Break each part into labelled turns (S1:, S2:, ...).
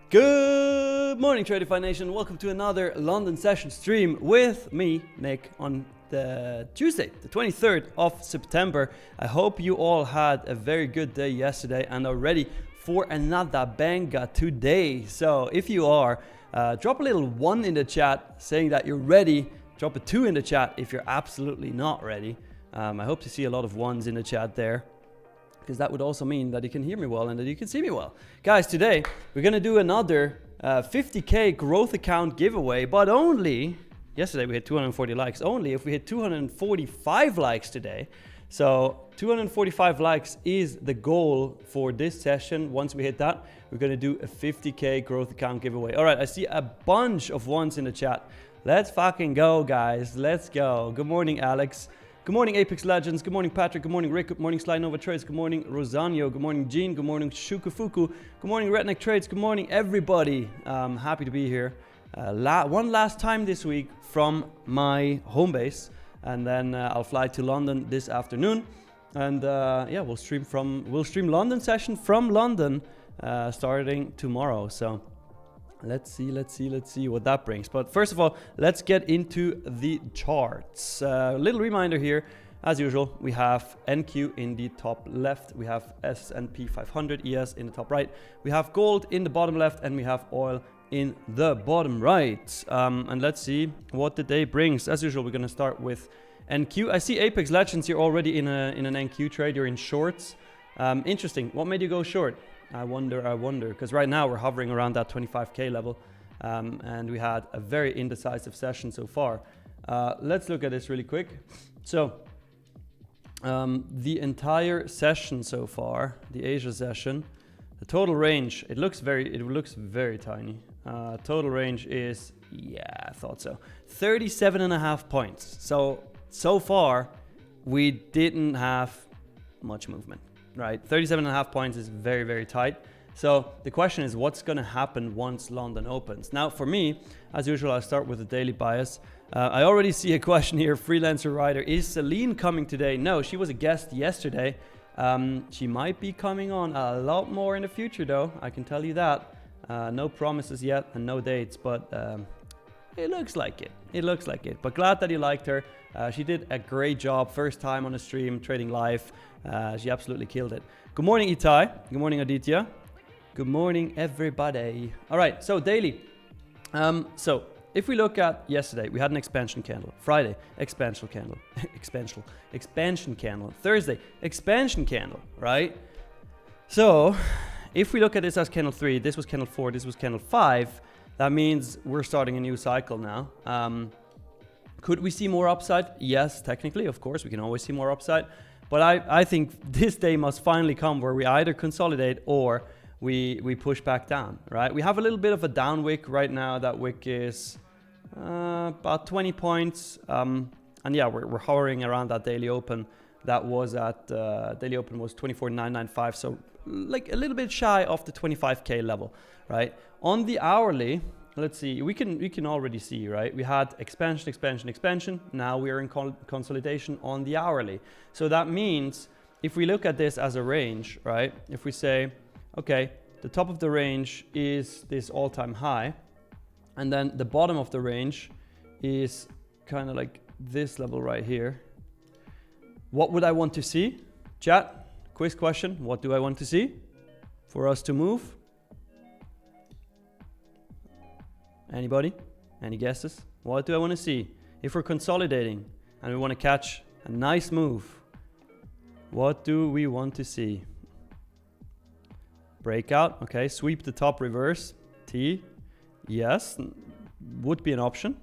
S1: Good morning, Tradeify Nation. Welcome to another London session stream with me, Nick, on the Tuesday, the 23rd of September. I hope you all had a very good day yesterday and are ready for another banger today. So if you are, drop a little 1 in the chat saying that you're ready. Drop a 2 in the chat if you're absolutely not ready. I hope to see a lot of 1s in the chat there, because that would also mean that you can hear me well and that you can see me well. Guys, today we're going to do another 50k growth account giveaway, but only, yesterday we hit 240 likes, only if we hit 245 likes today. So 245 likes is the goal for this session. Once we hit that, we're going to do a 50k growth account giveaway. All right, I see a bunch of 1s in the chat. Let's fucking go, guys. Let's go. Good morning, Alex. Good morning, Apex Legends. Good morning, Patrick. Good morning, Rick. Good morning, Slide Nova Trades. Good morning, Rosanio. Good morning, Gene. Good morning, Shukufuku. Good morning, Redneck Trades. Good morning, everybody. Happy to be here. One last time this week from my home base, and then I'll fly to London this afternoon. And yeah, we'll stream London session from London starting tomorrow. So let's see what that brings. But first of all, let's get into the charts. Little reminder here, as usual, we have NQ in the top left, we have S&P 500 ES in the top right, we have gold in the bottom left, and we have oil in the bottom right. And let's see what the day brings. As usual, we're going to start with NQ. I see Apex Legends, you're already in an NQ trade, you're in shorts. Interesting. What made you go short? I wonder, because right now we're hovering around that 25k level, and we had a very indecisive session so far. Let's look at this really quick. So the entire session so far, the Asia session, the total range, it looks very tiny. Total range is, yeah, I thought so, 37.5 points. So far we didn't have much movement. Right, 37.5 points is very, very tight. So the question is, what's going to happen once London opens? Now, for me, as usual, I'll start with the daily bias. I already see a question here. Freelancer Rider, is Celine coming today? No, she was a guest yesterday. She might be coming on a lot more in the future, though. I can tell you that. No promises yet and no dates, but it looks like it. It looks like it. But glad that you liked her. She did a great job. First time on a stream, trading live. She absolutely killed it. Good morning, Itai. Good morning, Aditya. Good morning, everybody. All right, so daily. So if we look at yesterday, we had an expansion candle. Friday, expansion candle. Expansion candle. Thursday, expansion candle, right? So if we look at this as candle 3, this was candle 4, this was candle 5, that means we're starting a new cycle now. Could we see more upside? Yes, technically, of course, we can always see more upside. But I think this day must finally come where we either consolidate or we push back down, right? We have a little bit of a down wick right now. That wick is about 20 points. And yeah, we're hovering around that daily open. That was at, daily open was 24,995. So like a little bit shy of the 25k level, right? On the hourly, let's see, we can already see, right? We had expansion. Now we are in consolidation on the hourly. So that means if we look at this as a range, right? If we say, okay, the top of the range is this all-time high, and then the bottom of the range is kind of like this level right here. What would I want to see? Chat, quiz question. What do I want to see for us to move? Anybody? Any guesses? What do I want to see? If we're consolidating and we want to catch a nice move, what do we want to see? Breakout, okay, sweep the top, reverse, T, yes, would be an option.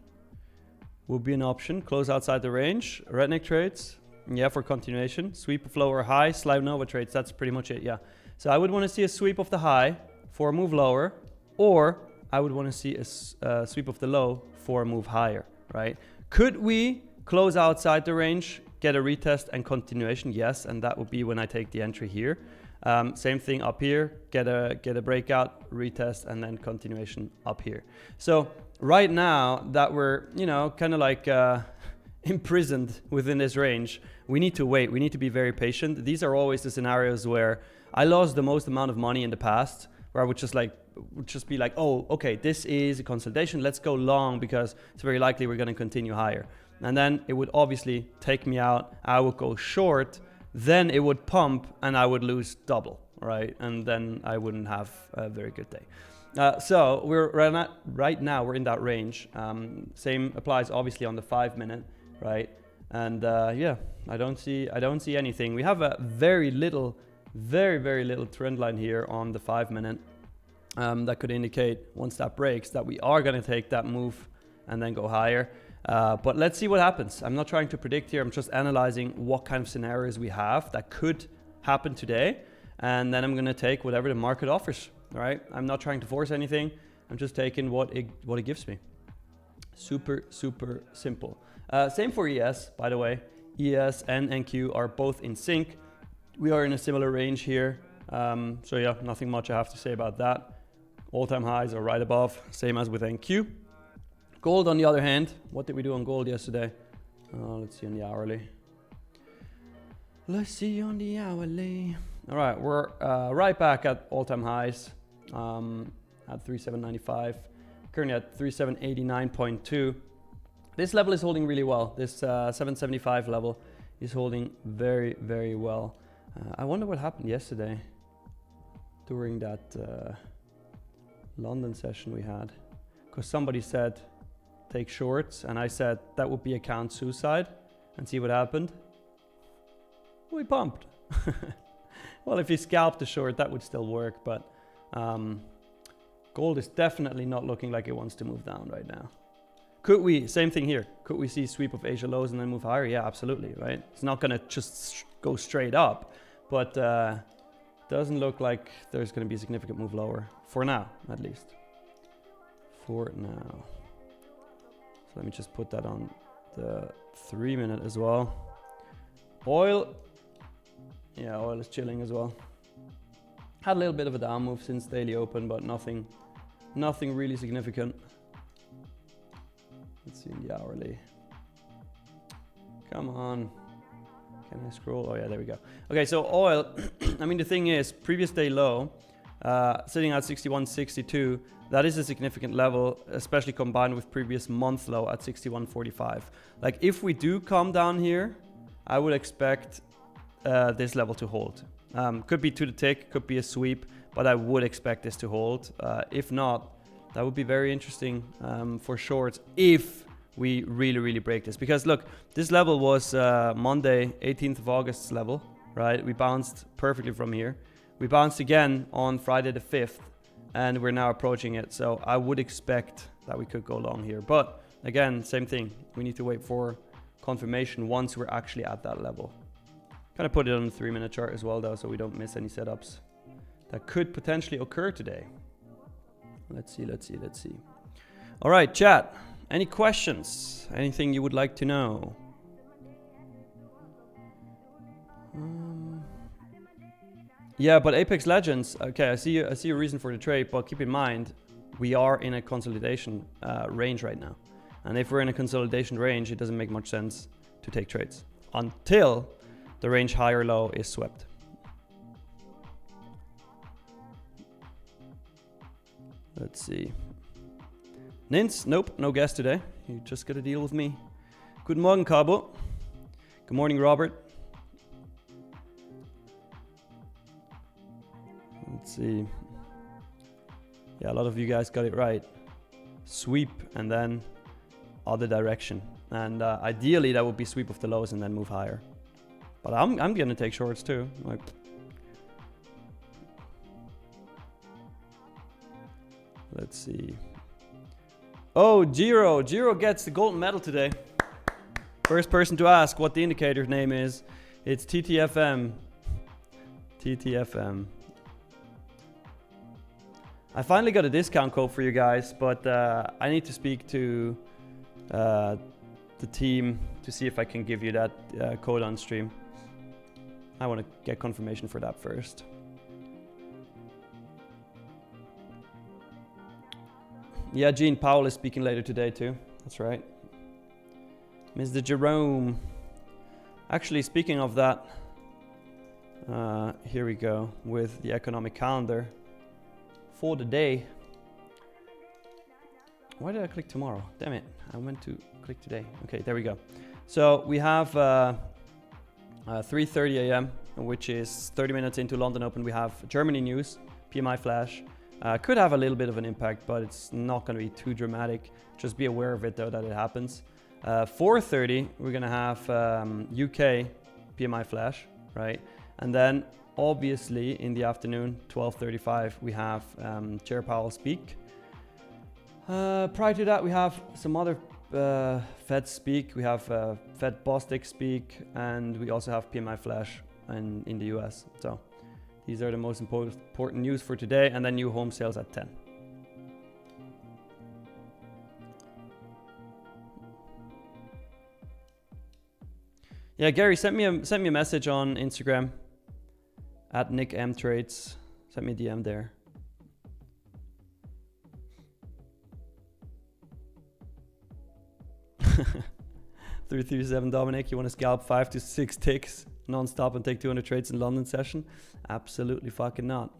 S1: Close outside the range, Redneck Trades, yeah, for continuation, sweep of lower high, Slide Nova Trades, that's pretty much it, yeah. So I would want to see a sweep of the high for a move lower, or I would want to see a sweep of the low for a move higher, right? Could we close outside the range, get a retest and continuation? Yes, and that would be when I take the entry here. Same thing up here, get a breakout, retest, and then continuation up here. So right now that we're, you know, kind of like imprisoned within this range, we need to wait. We need to be very patient. These are always the scenarios where I lost the most amount of money in the past where I would just be like, oh, okay, this is a consolidation. Let's go long because it's very likely we're going to continue higher. And then it would obviously take me out. I would go short, then it would pump and I would lose double, right? And then I wouldn't have a very good day. So we're right now we're in that range. Same applies obviously on the 5 minute, right? And yeah, I don't see anything. We have a very little trend line here on the 5 minute that could indicate once that breaks that we are going to take that move and then go higher. But let's see what happens. I'm not trying to predict here. I'm just analyzing what kind of scenarios we have that could happen today. And then I'm going to take whatever the market offers. All right. I'm not trying to force anything. I'm just taking what it gives me. Super simple. Same for ES, by the way. ES and NQ are both in sync. We are in a similar range here. So yeah, nothing much I have to say about that. All-time highs are right above, same as with NQ. Gold, on the other hand, what did we do on gold yesterday? Let's see on the hourly. Let's see on the hourly. All right, we're right back at all-time highs at 3795. Currently at 3789.2. This level is holding really well. This 775 level is holding very well. I wonder what happened yesterday during that London session we had, because somebody said take shorts and I said that would be account suicide, and see what happened. We pumped. Well, if you scalp the short that would still work, but gold is definitely not looking like it wants to move down right now. Could we, same thing here, could we see sweep of Asia lows and then move higher? Yeah, absolutely, right? It's not gonna just go straight up, but doesn't look like there's gonna be a significant move lower, for now, at least. For now. So let me just put that on the 3 minute as well. Oil, yeah, oil is chilling as well. Had a little bit of a down move since daily open, but nothing really significant. Let's see the hourly. Come on. Can I scroll? Oh yeah, there we go. Okay, so oil, I mean, the thing is, previous day low, sitting at 61.62, that is a significant level, especially combined with previous month low at 61.45. Like, if we do come down here, I would expect this level to hold. Could be to the tick, could be a sweep, but I would expect this to hold. If not, that would be very interesting for shorts if we really break this. Because look, this level was Monday, 18th of August's level, right? We bounced perfectly from here. We bounced again on Friday the 5th, and we're now approaching it. So I would expect that we could go long here. But again, same thing. We need to wait for confirmation once we're actually at that level. Kind of put it on the 3 minute chart as well though, so we don't miss any setups that could potentially occur today. Let's see. All right, chat. Any questions? Anything you would like to know? Yeah, but Apex Legends. Okay, I see a reason for the trade, but keep in mind we are in a consolidation range right now, and if we're in a consolidation range, it doesn't make much sense to take trades until the range higher low is swept. Let's see. Nins, nope, no guest today. You just gotta deal with me. Good morning, Cabo. Good morning, Robert. Let's see. Yeah, a lot of you guys got it right. Sweep and then other direction. And ideally that would be sweep of the lows and then move higher. But I'm gonna take shorts too. Like, let's see. Oh, Giro gets the gold medal today. First person to ask what the indicator name is. It's TTFM. TTFM. I finally got a discount code for you guys, but I need to speak to the team to see if I can give you that code on stream. I want to get confirmation for that first. Yeah, Gene Powell is speaking later today too. That's right. Mr. Jerome. Actually, speaking of that, here we go with the economic calendar for the day. Why did I click tomorrow? Damn it, I meant to click today. Okay, there we go. So we have 3:30 a.m., which is 30 minutes into London Open. We have Germany news, PMI flash. Could have a little bit of an impact, but it's not going to be too dramatic. Just be aware of it though, that it happens. 4:30, we're going to have UK PMI flash, right? And then obviously in the afternoon, 12:35, we have Chair Powell speak. Prior to that, we have some other Fed speak. We have Fed Bostic speak, and we also have PMI flash in the US. So these are the most important news for today, and then new home sales at 10. Yeah, Gary, send me a message on Instagram at NickMTrades. Send me a DM there. $337 Dominic, you want to scalp 5 to 6 ticks non-stop and take 200 trades in London session? Absolutely fucking not.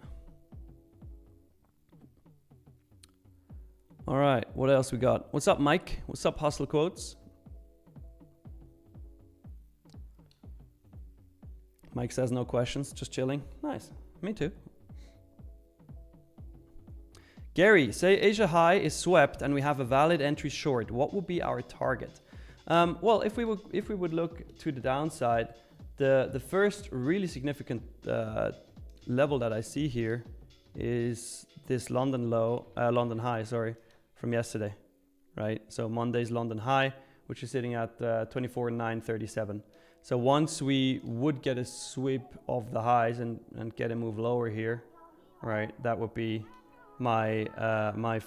S1: All right, what else we got? What's up, Mike? What's up, Hustle Quotes? Mike says no questions, just chilling. Nice, me too. Gary, say Asia high is swept and we have a valid entry short. What would be our target? Well, if we would look to the downside, the first really significant level that I see here is this London high, sorry, from yesterday, right? So Monday's London high, which is sitting at 24,937. So once we would get a sweep of the highs and get a move lower here, right, that would be my my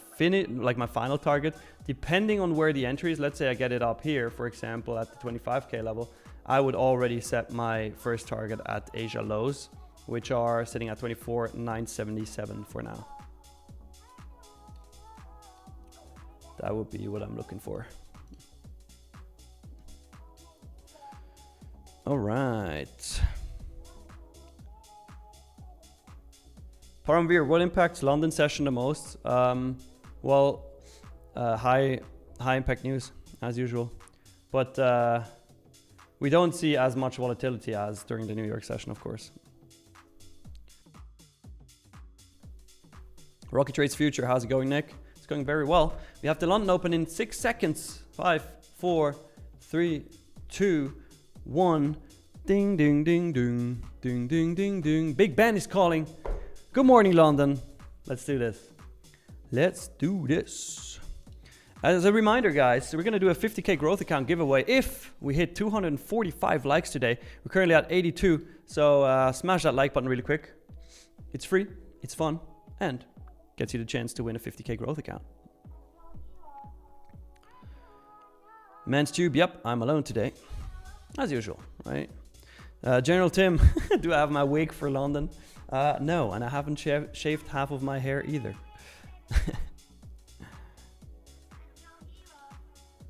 S1: final target. Depending on where the entry is, let's say I get it up here, for example, at the 25k level, I would already set my first target at Asia lows, which are sitting at 24,977 for now. That would be what I'm looking for. All right. Paramveer, what impacts London session the most? Well, high impact news as usual, but we don't see as much volatility as during the New York session, of course. Rocket Trades Future, how's it going, Nick? It's going very well. We have the London Open in 6 seconds. 5, 4, 3, 2, 1. Ding, ding, ding, ding, ding, ding, ding, ding. Big Ben is calling. Good morning, London. Let's do this. Let's do this. As a reminder, guys, we're going to do a 50k growth account giveaway if we hit 245 likes today. We're currently at 82, so smash that like button really quick. It's free, it's fun, and gets you the chance to win a 50k growth account. Men's Tube, yep, I'm alone today. As usual, right? General Tim, do I have my wig for London? No, and I haven't shaved half of my hair either.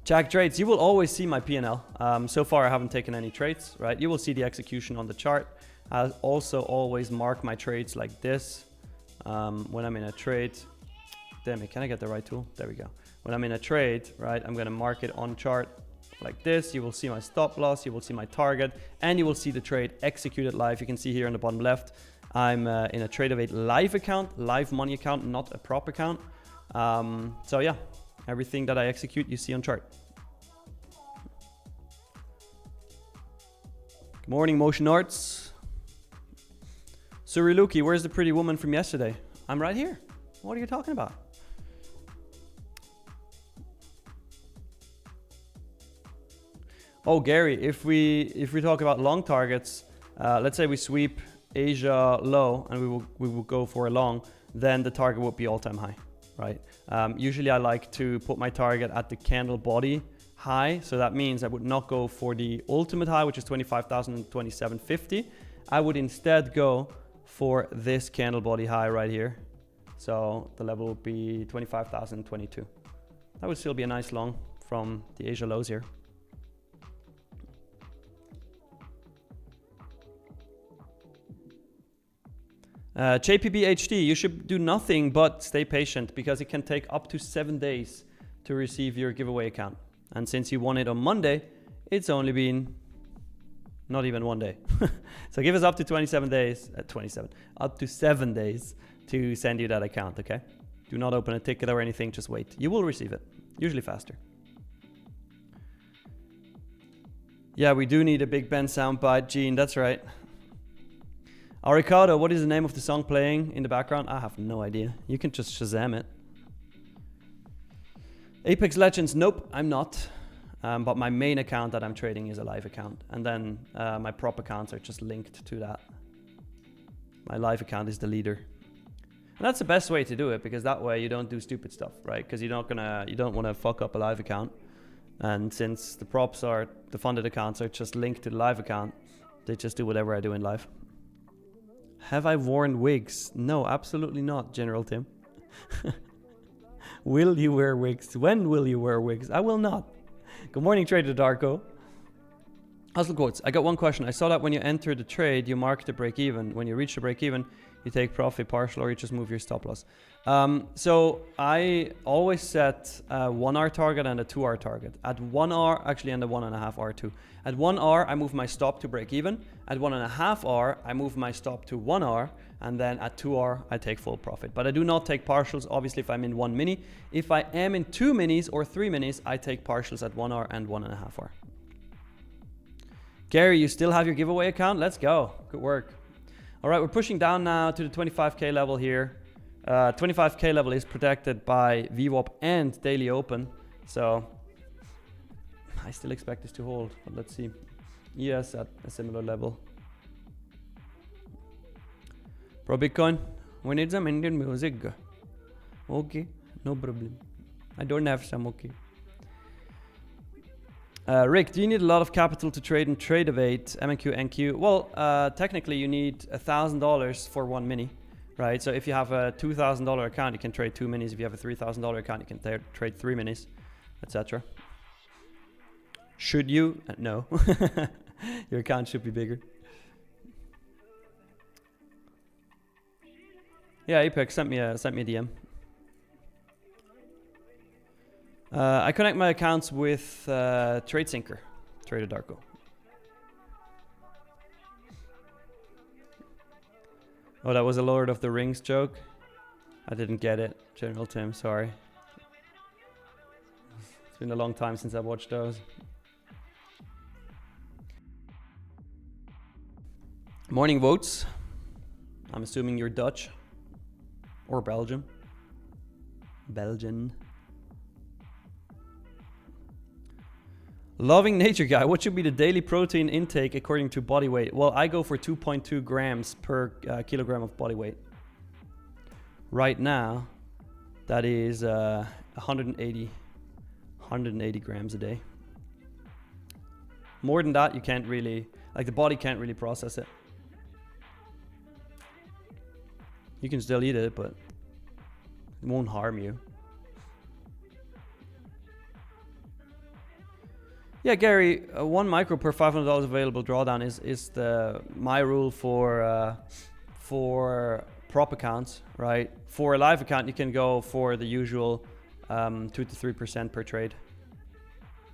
S1: Jack Trades, you will always see my P&L. So far I haven't taken any trades, right? You will see the execution on the chart. I'll also always mark my trades like this. When I'm in a trade, damn it, can I get the right tool? There we go. When I'm in a trade, right, I'm gonna mark it on chart like this. You will see my stop loss, you will see my target, and you will see the trade executed live. You can see here on the bottom left, I'm in a Tradeify live account, live money account, not a prop account. So yeah, everything that I execute, you see on chart. Good morning, Motion Arts. Suriluki, where's the pretty woman from yesterday? I'm right here. What are you talking about? Oh, Gary, if we talk about long targets, let's say we sweep Asia low and we will go for a long, then the target would be all-time high, right? Usually I like to put my target at the candle body high, so that means I would not go for the ultimate high, which is 25,027.50. I would instead go for this candle body high right here. So the level would be 25,022. That would still be a nice long from the Asia lows here. JPB HD, you should do nothing but stay patient because it can take up to 7 days to receive your giveaway account. And since you won it on Monday, it's only been not even 1 day. So give us up to 27 days, up to 7 days to send you that account, okay? Do not open a ticket or anything, just wait. You will receive it, usually faster. Yeah, we do need a Big Ben soundbite, Gene, that's right. Ricardo, what is the name of the song playing in the background? I have no idea. You can just Shazam it. Apex Legends, nope, I'm not. But my main account that I'm trading is a live account. And then my prop accounts are just linked to that. My live account is the leader. And that's the best way to do it because that way you don't do stupid stuff, right? Because you don't want to fuck up a live account. And since the props are, the funded accounts are just linked to the live account, they just do whatever I do in live. Have I worn wigs? No, absolutely not, General Tim. Will you wear wigs? When will you wear wigs? I will not. Good morning, Trader Darko. Hustle quotes. I got one question. I saw that when you enter the trade, you mark the break even. When you reach the break even, you take profit partial or you just move your stop loss. So I always set a 1 hour target and a 2 hour target. At 1 hour, actually, and a 1.5 hour too. At 1 hour, I move my stop to break even. At 1.5 hour, I move my stop to 1 hour. And then at 2 hour, I take full profit. But I do not take partials, obviously, if I'm in 1 mini. If I am in 2 minis or 3 minis, I take partials at 1 hour and 1.5 hour. Gary, you still have your giveaway account? Let's go. Good work. All right, we're pushing down now to the 25K level here. 25K level is protected by VWAP and Daily Open. So I still expect this to hold, but let's see. Yes, at a similar level. Pro Bitcoin, we need some Indian music. Okay, no problem. I don't have some, okay. Rick, do you need a lot of capital to trade in Tradeify, MNQ, NQ? Well, technically you need $1,000 for 1 mini, right? So if you have a $2,000 account, you can trade 2 minis. If you have a $3,000 account, you can trade 3 minis, etc. Should you? No. Your account should be bigger. Yeah, Apex sent me a DM. I connect my accounts with TradeSyncer, Trader Darko. Oh, that was a Lord of the Rings joke. I didn't get it, General Tim. Sorry. It's been a long time since I watched those. Morning votes. I'm assuming you're Dutch or Belgium. Belgian. Loving Nature Guy, what should be the daily protein intake according to body weight? Well, I go for 2.2 grams per kilogram of body weight. Right now, that is 180 grams a day. More than that, you can't really, like the body can't really process it. You can still eat it, but it won't harm you. Yeah, Gary, 1 micro per $500 available drawdown is my rule for prop accounts, right? For a live account, you can go for the usual 2 to 3% per trade,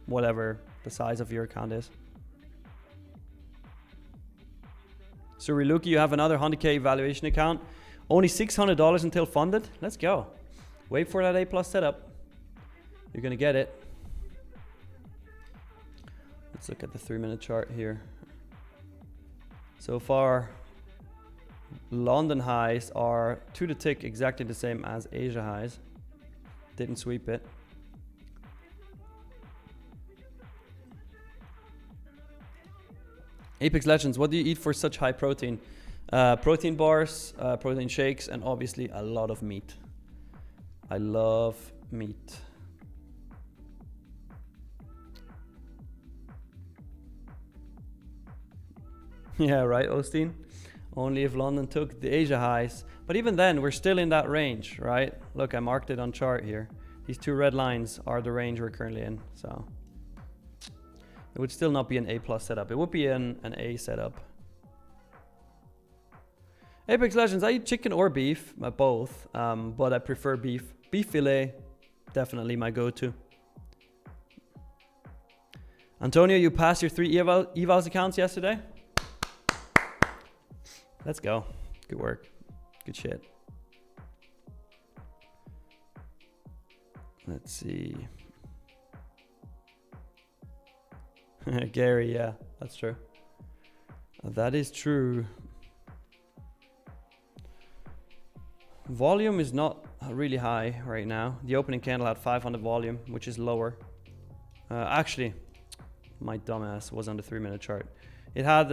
S1: whatever the size of your account is. So Riluki, you have another 100K evaluation account, only $600 until funded. Let's go. Wait for that A+ setup. You're gonna get it. Let's look at the 3-minute chart here. So far, London highs are to the tick exactly the same as Asia highs. Didn't sweep it. Apex Legends, what do you eat for such high protein? Protein bars, protein shakes, and obviously a lot of meat. I love meat. Yeah, right, Osteen? Only if London took the Asia highs. But even then, we're still in that range, right? Look, I marked it on chart here. These 2 red lines are the range we're currently in, so. It would still not be an A+ setup. It would be an A setup. Apex Legends, I eat chicken or beef, both, but I prefer beef. Beef fillet, definitely my go-to. Antonio, you passed your 3 evals accounts yesterday? Let's go. Good work. Good shit. Let's see. Gary, yeah, that's true. That is true. Volume is not really high right now. The opening candle had 500 volume, which is lower. Actually, my dumbass was on the 3-minute chart. It had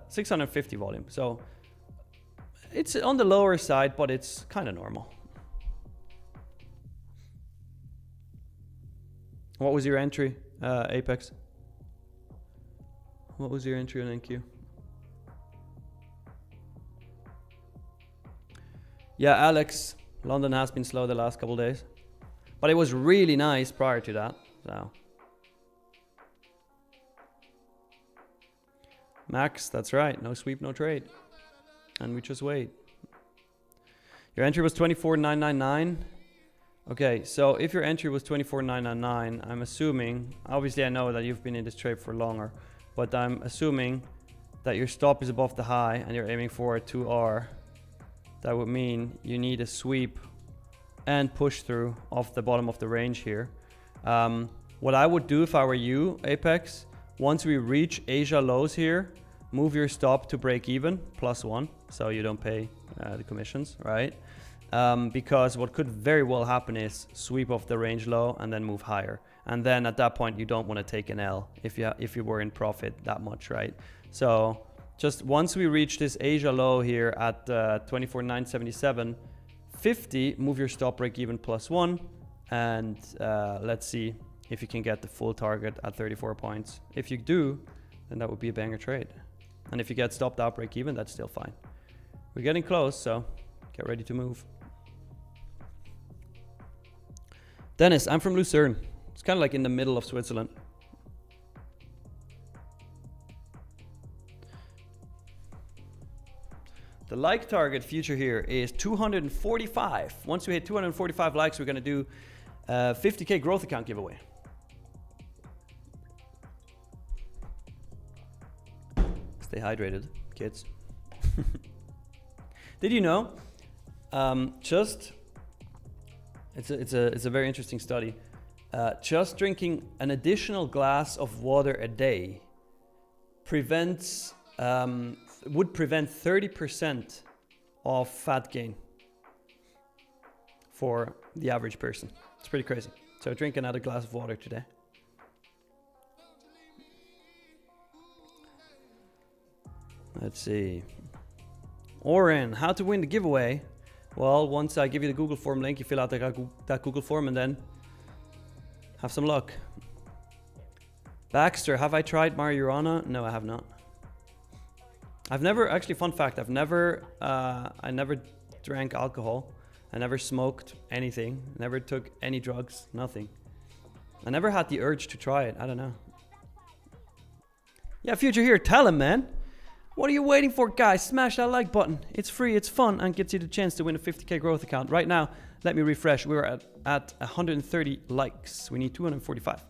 S1: 650 volume, so it's on the lower side, but it's kind of normal. What was your entry, Apex? What was your entry on NQ? Yeah, Alex, London has been slow the last couple days, but it was really nice prior to that. So, Max, that's right. No sweep, no trade, and we just wait. Your entry was 24,999. Okay, so if your entry was 24,999, I'm assuming. Obviously, I know that you've been in this trade for longer, but I'm assuming that your stop is above the high and you're aiming for a 2R. That would mean you need a sweep and push through off the bottom of the range here. What I would do if I were you, Apex, once we reach Asia lows here, move your stop to break even, +1, so you don't pay the commissions, right? Because what could very well happen is sweep off the range low and then move higher. And then at that point, you don't want to take an L if you were in profit that much, right? So just once we reach this Asia low here at 24,977.50, move your stop break even +1, and let's see if you can get the full target at 34 points. If you do, then that would be a banger trade. And if you get stopped out break even, that's still fine. We're getting close, so get ready to move. Dennis, I'm from Lucerne. It's kind of like in the middle of Switzerland. The like target future here is 245. Once we hit 245 likes, we're going to do a 50K growth account giveaway. Stay hydrated, kids. Did you know? It's a very interesting study. Just drinking an additional glass of water a day would prevent 30% of fat gain for the average person. It's pretty crazy. So drink another glass of water today. Let's see. Oren, how to win the giveaway? Well, once I give you the Google form link, you fill out that Google form and then have some luck. Baxter, have I tried marijuana? No, I have not. I've never, actually, fun fact, I never drank alcohol. I never smoked anything. Never took any drugs, nothing. I never had the urge to try it. I don't know. Yeah, future here, tell him, man. What are you waiting for, guys? Smash that like button. It's free, it's fun, and gets you the chance to win a 50K growth account. Right now, let me refresh. We're at 130 likes. We need 245.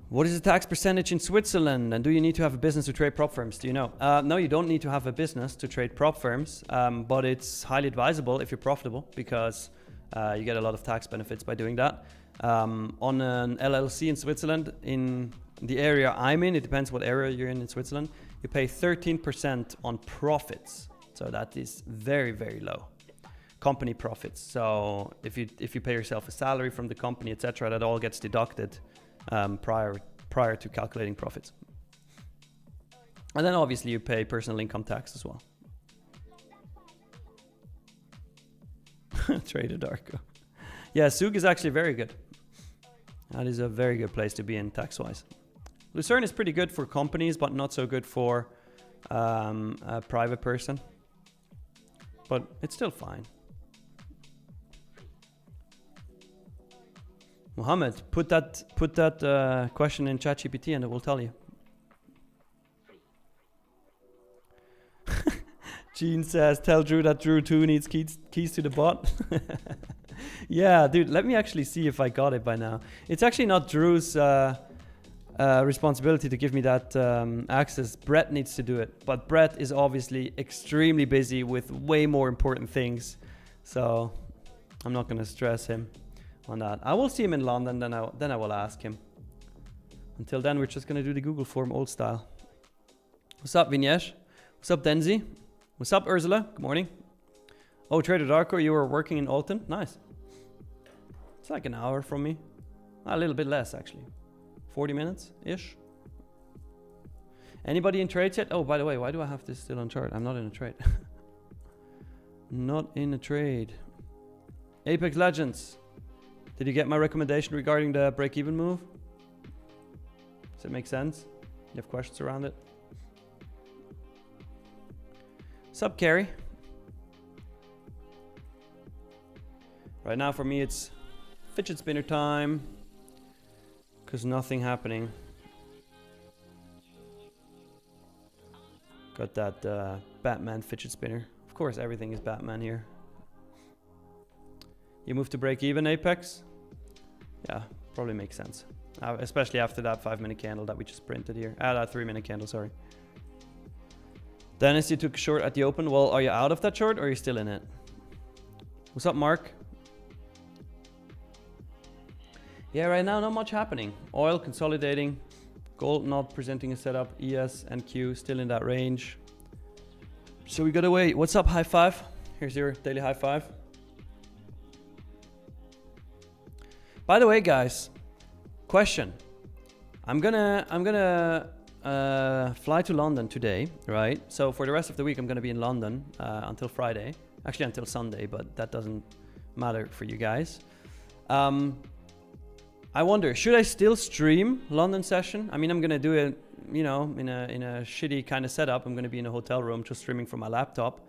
S1: What is the tax percentage in Switzerland? And do you need to have a business to trade prop firms? Do you know? No, you don't need to have a business to trade prop firms, but it's highly advisable if you're profitable because you get a lot of tax benefits by doing that. On an LLC in Switzerland, in the area I'm in, it depends what area you're in Switzerland, you pay 13% on profits. So that is very, very low. Company profits. So if you pay yourself a salary from the company, etc., that all gets deducted prior to calculating profits. And then obviously you pay personal income tax as well. Trader Darko. Yeah, Zug is actually very good. That is a very good place to be in tax-wise. Lucerne is pretty good for companies, but not so good for a private person. But it's still fine. Mohammed, put that question in ChatGPT and it will tell you. Gene says, tell Drew that Drew 2 needs keys to the bot. Yeah, dude, let me actually see if I got it by now. It's actually not Drew's responsibility to give me that access. Brett needs to do it. But Brett is obviously extremely busy with way more important things. So I'm not going to stress him on that. I will see him in London, then I will ask him. Until then, we're just going to do the Google form old style. What's up, Vignesh? What's up, Denzi? What's up, Ursula? Good morning. Oh, Trader Darko, you were working in Alton? Nice. It's like an hour from me. A little bit less, actually. 40 minutes-ish. Anybody in trades yet? Oh, by the way, why do I have this still on chart? I'm not in a trade. Not in a trade. Apex Legends. Did you get my recommendation regarding the break-even move? Does it make sense? You have questions around it? What's up, Carrie? Right now for me it's fidget spinner time. Because nothing happening. Got that Batman fidget spinner. Of course everything is Batman here. You move to break even, Apex? Yeah, probably makes sense. Especially after that 5-minute candle that we just printed here. That 3-minute candle, sorry. Dennis, you took a short at the open. Well, are you out of that short or are you still in it? What's up, Mark? Yeah, right now not much happening. Oil consolidating. Gold not presenting a setup. ES and Q still in that range. So we gotta wait. What's up, high five? Here's your daily high five. By the way, guys, question. I'm gonna fly to London today, right? So for the rest of the week, I'm gonna be in London until Friday. Actually, until Sunday, but that doesn't matter for you guys. I wonder, should I still stream London session? I mean, I'm gonna do it, you know, in a shitty kind of setup. I'm gonna be in a hotel room, just streaming from my laptop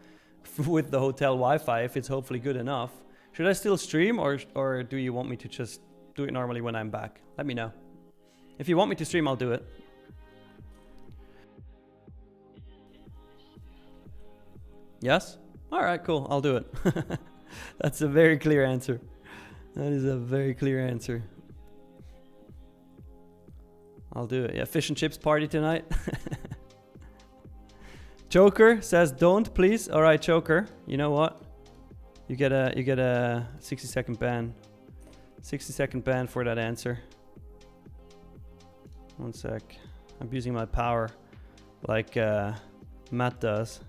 S1: with the hotel Wi-Fi, if it's hopefully good enough. Should I still stream, or do you want me to just do it normally when I'm back? Let me know. If you want me to stream, I'll do it. Yes? All right, cool. I'll do it. That's a very clear answer. That is a very clear answer. I'll do it. Yeah, fish and chips party tonight. Choker says don't, please. All right, Choker. You know what? You get a 60-second ban. 60-second ban for that answer. One sec. I'm using my power like Matt does.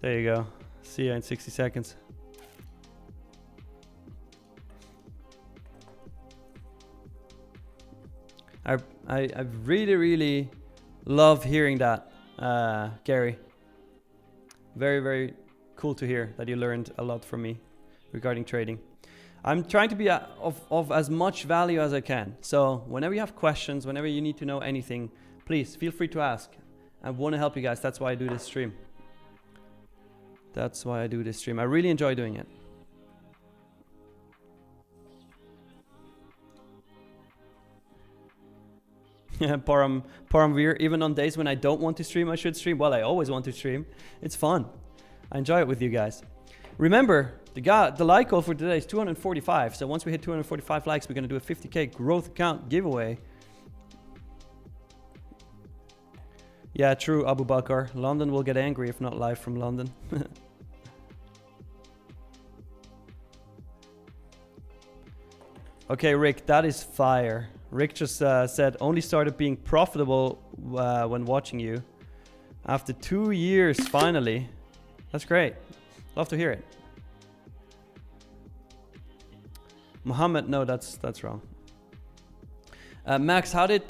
S1: There you go. See you in 60 seconds. I really love hearing that, Gary. Very, very cool to hear that you learned a lot from me regarding trading. I'm trying to be of as much value as I can. So whenever you have questions, whenever you need to know anything, please feel free to ask. I want to help you guys. That's why I do this stream. That's why I do this stream. I really enjoy doing it. Yeah, Paramveer, even on days when I don't want to stream, I should stream. Well, I always want to stream. It's fun. I enjoy it with you guys. Remember, the like goal for today is 245. So once we hit 245 likes, we're going to do a 50k growth account giveaway. Yeah, true, Abu Bakr. London will get angry if not live from London. Okay, Rick, that is fire. Rick just said, only started being profitable when watching you. After 2 years, finally. That's great. Love to hear it. Mohammed, no, that's wrong. Max, how did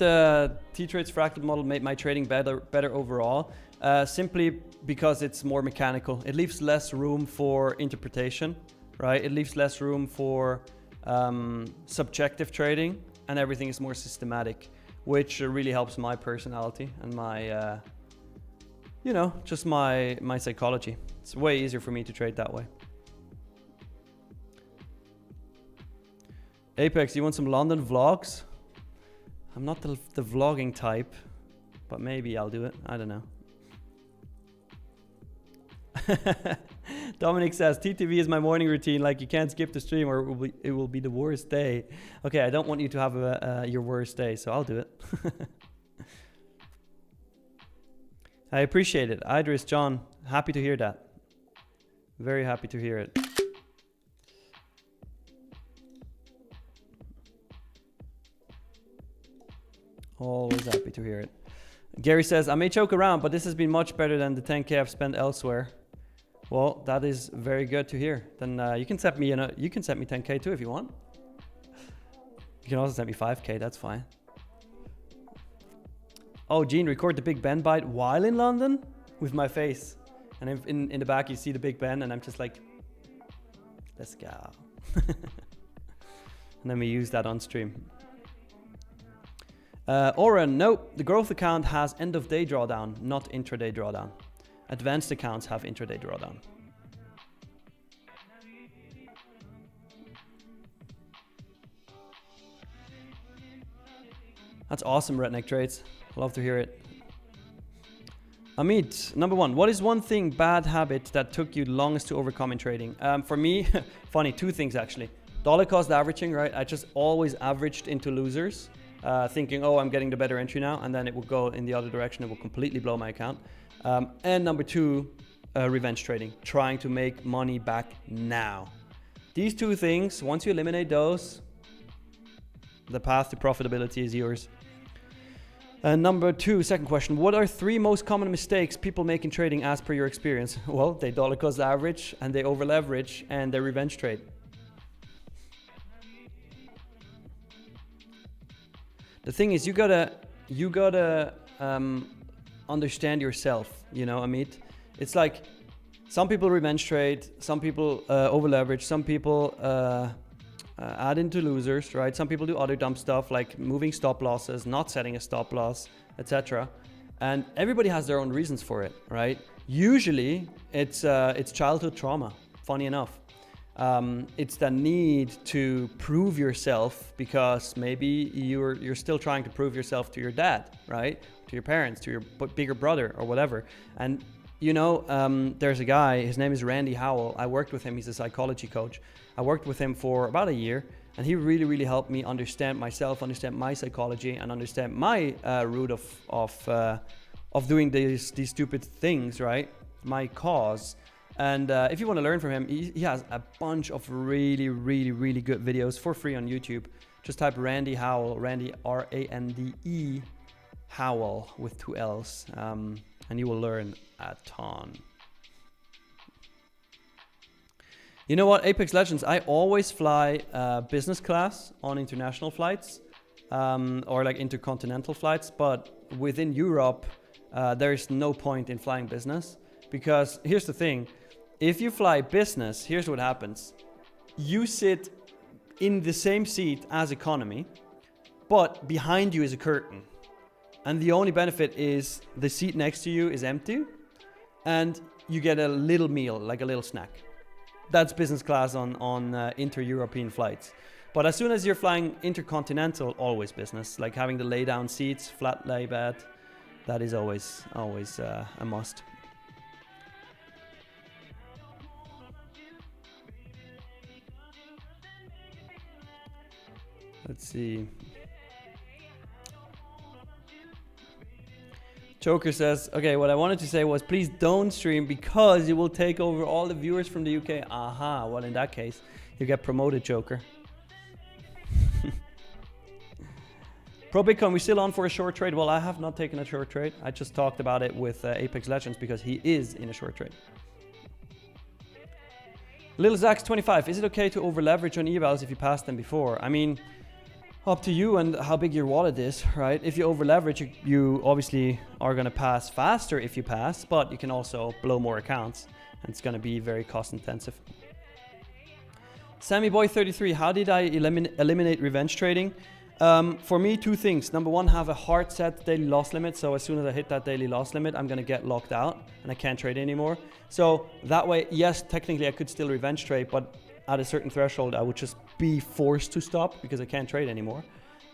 S1: T-Trade's fractal model make my trading better overall? Simply because it's more mechanical. It leaves less room for interpretation, right? It leaves less room for subjective trading, and everything is more systematic, which really helps my personality and my, you know, just my psychology. It's way easier for me to trade that way. Apex, you want some London vlogs? I'm not the vlogging type, but maybe I'll do it. I don't know. Dominic says, TTV is my morning routine. Like, you can't skip the stream or it will be the worst day. Okay, I don't want you to have your worst day, so I'll do it. I appreciate it. Idris, John, happy to hear that. Very happy to hear it. Always happy to hear it. Gary says, I may choke around, but this has been much better than the 10K I've spent elsewhere. Well, that is very good to hear. Then you can set me, you can set me 10K too if you want. You can also set me 5K. That's fine. Oh, Gene, record the Big Ben bite while in London with my face, and in the back you see the Big Ben, and I'm just like, let's go. And then we use that on stream. Oren, nope, the growth account has end of day drawdown, not intraday drawdown. Advanced accounts have intraday drawdown. That's awesome, Redneck Trades. Love to hear it. Amit, number one, what is one thing, bad habit that took you longest to overcome in trading? For me, funny, two things actually. Dollar cost averaging, right? I just always averaged into losers. Thinking, oh, I'm getting the better entry now, and then it will go in the other direction. It will completely blow my account. And number two, revenge trading, trying to make money back now. These two things, once you eliminate those, the path to profitability is yours. And number two, second question, what are 3 most common mistakes people make in trading as per your experience? Well, they dollar cost average, and they over leverage, and they revenge trade. The thing is, you gotta understand yourself, you know, Amit. It's like some people revenge trade, some people over leverage, some people add into losers, right? Some people do other dumb stuff like moving stop losses, not setting a stop loss, etc. And everybody has their own reasons for it, right? Usually it's childhood trauma, funny enough. It's the need to prove yourself because maybe you're still trying to prove yourself to your dad, right? To your parents, to your bigger brother or whatever. And you know, there's a guy, his name is Randy Howell. I worked with him, he's a psychology coach. I worked with him for about a year, and he really helped me understand myself, understand my psychology, and understand my root of doing these stupid things, right? My cause. And if you want to learn from him, he has a bunch of really good videos for free on YouTube. Just type Randy Howell, Randy R-A-N-D-E Howell with 2 L's, and you will learn a ton. You know what, Apex Legends, I always fly business class on international flights or like intercontinental flights, but within Europe, there is no point in flying business because here's the thing. If you fly business, here's what happens. You sit in the same seat as economy, but behind you is a curtain. And the only benefit is the seat next to you is empty and you get a little meal, like a little snack. That's business class on inter-European flights. But as soon as you're flying intercontinental, always business, like having the lay down seats, flat lay bed, that is always a must. Let's see. Joker says, okay, what I wanted to say was please don't stream because you will take over all the viewers from the UK. Aha, well in that case, you get promoted, Joker. Pro Bitcoin, we still on for a short trade? Well, I have not taken a short trade. I just talked about it with Apex Legends because he is in a short trade. Little Zax 25, is it okay to over leverage on evals if you passed them before? I mean, up to you and how big your wallet is, right? If you over leverage, you obviously are going to pass faster if you pass, but you can also blow more accounts and it's going to be very cost intensive. Sammy Boy 33, how did I eliminate revenge trading? For me, 2 things. Number 1, have a hard set daily loss limit. So as soon as I hit that daily loss limit, I'm going to get locked out and I can't trade anymore. So that way, yes, technically I could still revenge trade, but at a certain threshold, I would just be forced to stop because I can't trade anymore.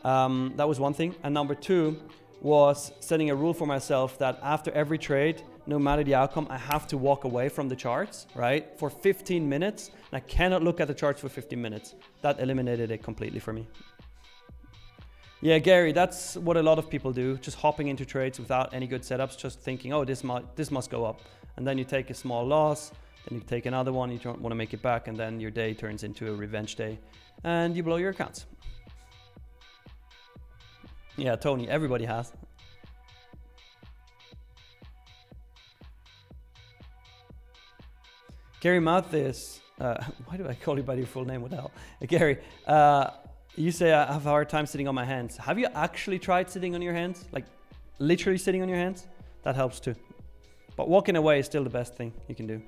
S1: That was one thing. And number 2 was setting a rule for myself that after every trade, no matter the outcome, I have to walk away from the charts, right? For 15 minutes, and I cannot look at the charts for 15 minutes. That eliminated it completely for me. Yeah, Gary, that's what a lot of people do. Just hopping into trades without any good setups, just thinking, oh, this must go up. And then you take a small loss, then you take another one, you don't want to make it back, and then your day turns into a revenge day, and you blow your accounts. Yeah, Tony, everybody has. Gary Mathis, why do I call you by your full name? What the hell? Gary, you say I have a hard time sitting on my hands. Have you actually tried sitting on your hands? Like literally sitting on your hands? That helps too. But walking away is still the best thing you can do.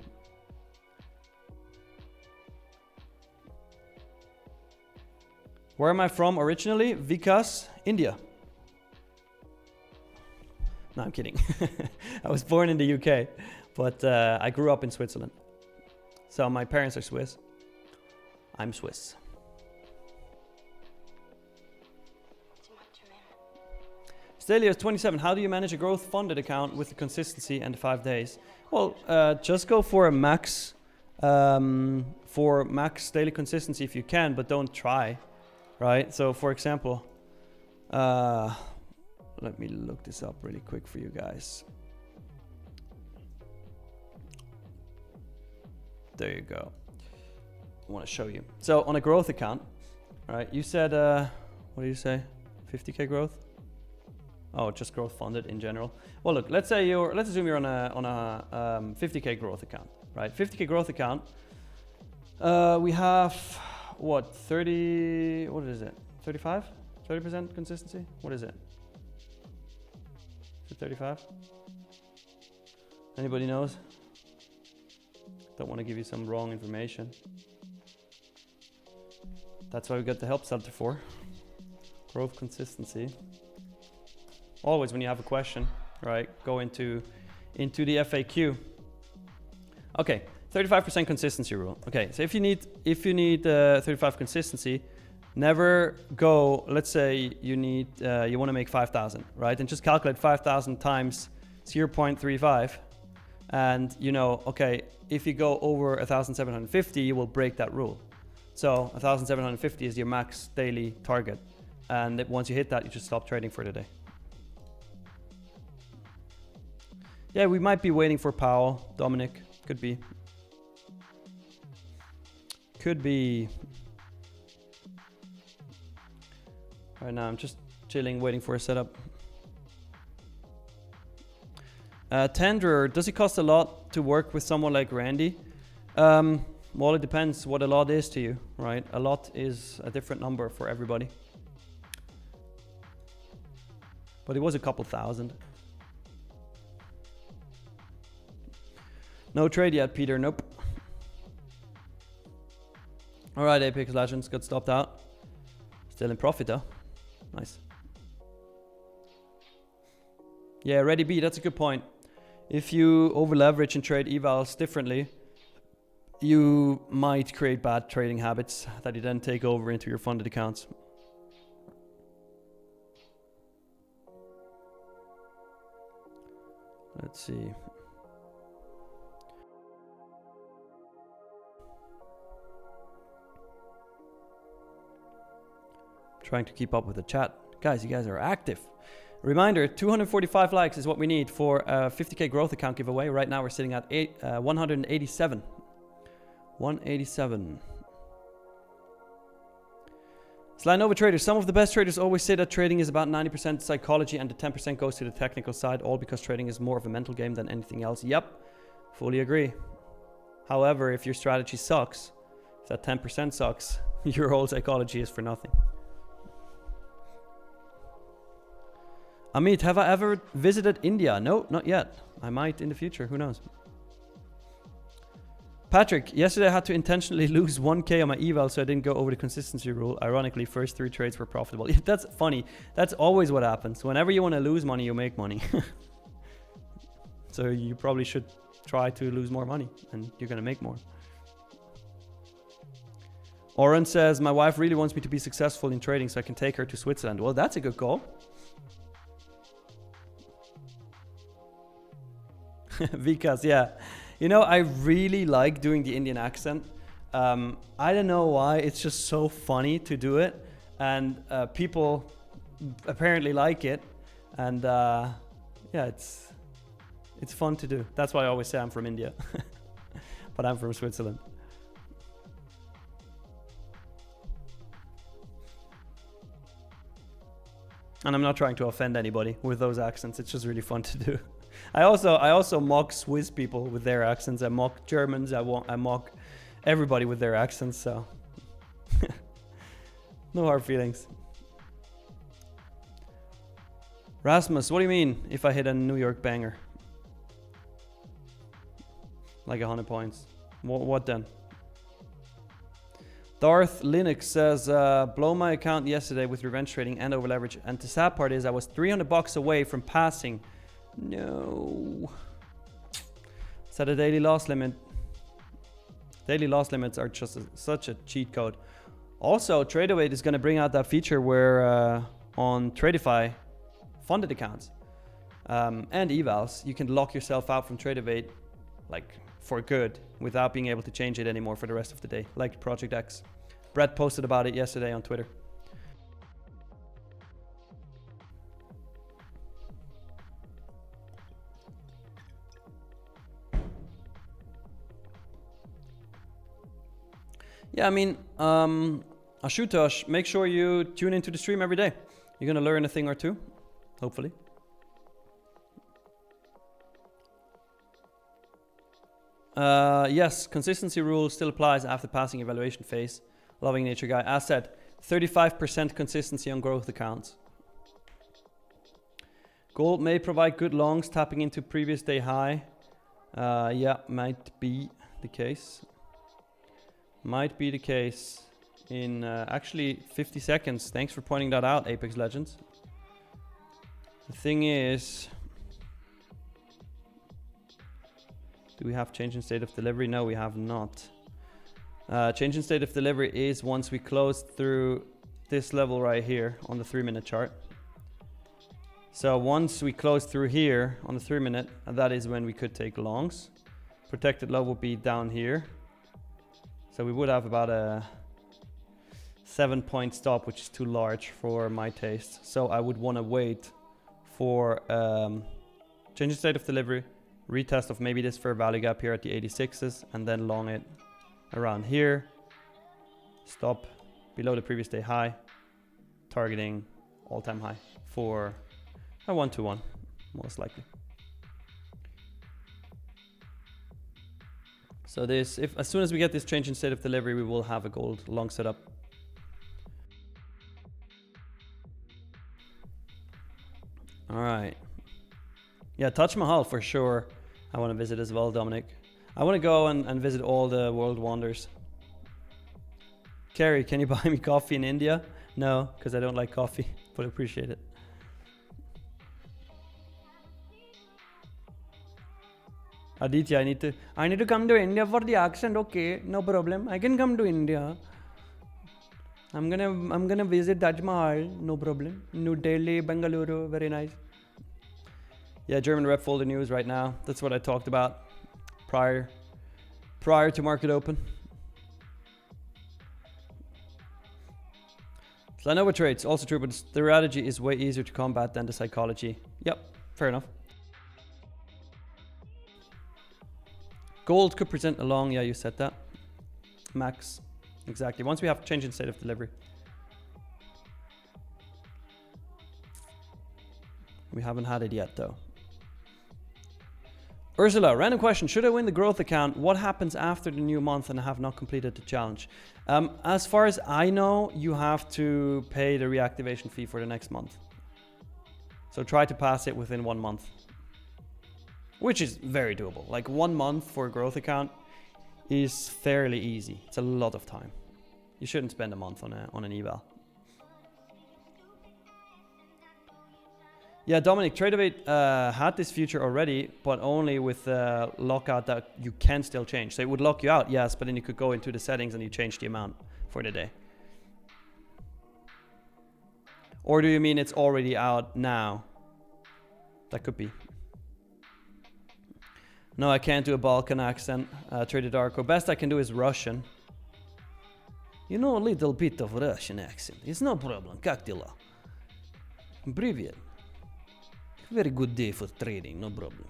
S1: Where am I from originally? Vikas, India. No, I'm kidding. I was born in the UK, but I grew up in Switzerland. So my parents are Swiss. I'm Swiss. Stelios 27, how do you manage a growth funded account with the consistency and the 5 days? Well, just go for a max daily consistency if you can, but don't try, right? So for example, let me look this up really quick for you guys. There you go. I want to show you. So on a growth account, right? You said, what do you say? 50K growth? Oh, just growth funded in general. Well, look, let's assume you're on a 50K growth account, right? 50K growth account. We have what, 30, what is it? 35? 30% consistency? What is it? Is it 35? Anybody knows? Don't want to give you some wrong information. That's why we got the help center for. Growth consistency. Always when you have a question, right, go into the FAQ. Okay, 35% consistency rule. Okay, so if you need 35 consistency, never go, let's say you want to make 5,000, right? And just calculate 5,000 times 0.35. And you know, okay, if you go over 1,750, you will break that rule. So 1,750 is your max daily target. And once you hit that, you just stop trading for the day. Yeah, we might be waiting for Powell, Dominic. Could be. Could be. Right now, I'm just chilling, waiting for a setup. Tenderer, does it cost a lot to work with someone like Randy? Well, it depends what a lot is to you, right? A lot is a different number for everybody. But it was a couple thousand. No trade yet, Peter. Nope. All right, Apex Legends got stopped out. Still in profit though. Nice. Yeah, Ready B, that's a good point. If you over leverage and trade evals differently, you might create bad trading habits that you then take over into your funded accounts. Let's see. Trying to keep up with the chat. Guys, you guys are active. Reminder, 245 likes is what we need for a 50K growth account giveaway. Right now we're sitting at 187. 187. Slanova traders. Some of the best traders always say that trading is about 90% psychology and the 10% goes to the technical side, all because trading is more of a mental game than anything else. Yep, fully agree. However, if your strategy sucks, if that 10% sucks, your whole psychology is for nothing. Amit, have I ever visited India? No, not yet. I might in the future, who knows? Patrick, yesterday I had to intentionally lose 1K on my eval so I didn't go over the consistency rule. Ironically, first 3 trades were profitable. That's funny. That's always what happens. Whenever you want to lose money, you make money. So you probably should try to lose more money and you're going to make more. Oren says, my wife really wants me to be successful in trading so I can take her to Switzerland. Well, that's a good goal. Vikas, yeah. You know, I really like doing the Indian accent. I don't know why, it's just so funny to do it. And people apparently like it. And yeah, it's fun to do. That's why I always say I'm from India. But I'm from Switzerland. And I'm not trying to offend anybody with those accents. It's just really fun to do. I also mock Swiss people with their accents. I mock Germans. I mock everybody with their accents. So no hard feelings. Rasmus, what do you mean if I hit a New York banger? Like 100 points. What then? Darth Linux says, blow my account yesterday with revenge trading and over leverage. And the sad part is I was $300 away from passing. No. Set a daily loss limit. Daily loss limits are just such a cheat code. Also, Tradeify is going to bring out that feature where on Tradeify funded accounts and evals, you can lock yourself out from Tradeify like for good without being able to change it anymore for the rest of the day, like Project X. Brett posted about it yesterday on Twitter. Yeah, I mean, Ashutosh, make sure you tune into the stream every day. You're gonna learn a thing or two, hopefully. Yes, consistency rule still applies after passing evaluation phase. Loving nature guy. As said, 35% consistency on growth accounts. Gold may provide good longs tapping into previous day high. Yeah, might be the case. Might be the case in actually 50 seconds. Thanks for pointing that out, Apex Legends. The thing is, do we have change in state of delivery? No, we have not. Change in state of delivery is once we close through this level right here on the 3-minute chart. So once we close through here on the 3-minute, that is when we could take longs. Protected low will be down here. So we would have about a 7-point stop, which is too large for my taste. So I would want to wait for change in state of delivery, retest of maybe this fair value gap here at the 86s, and then long it around here. Stop below the previous day high, targeting all-time high for a 1-to-1, most likely. So this, if as soon as we get this change in state of delivery, we will have a gold long setup. All right. Yeah, Taj Mahal for sure. I want to visit as well, Dominic. I want to go and visit all the world wonders. Kerry, can you buy me coffee in India? No, because I don't like coffee, but appreciate it. Aditya, I need to come to India for the accent. Okay, no problem. I can come to India. I'm gonna visit Taj Mahal. No problem. New Delhi, Bengaluru, very nice. Yeah, German rep folder news right now. That's what I talked about prior to market open. So I know what trades also true, but the strategy is way easier to combat than the psychology. Yep, fair enough. Gold could present a long. Yeah, you said that. Max, exactly. Once we have change in state of delivery. We haven't had it yet though. Ursula, random question. Should I win the growth account? What happens after the new month and I have not completed the challenge? As far as I know, you have to pay the reactivation fee for the next month. So try to pass it within 1 month. Which is very doable. Like 1 month for a growth account is fairly easy. It's a lot of time. You shouldn't spend a month on an eval. Yeah, Dominic, Tradeify had this feature already, but only with lockout that you can still change. So it would lock you out, yes, but then you could go into the settings and you change the amount for the day. Or do you mean it's already out now? That could be. No, I can't do a Balkan accent. Tradeify. Best I can do is Russian. You know a little bit of Russian accent. It's no problem. Как дела? Привет. Very good day for trading. No problem.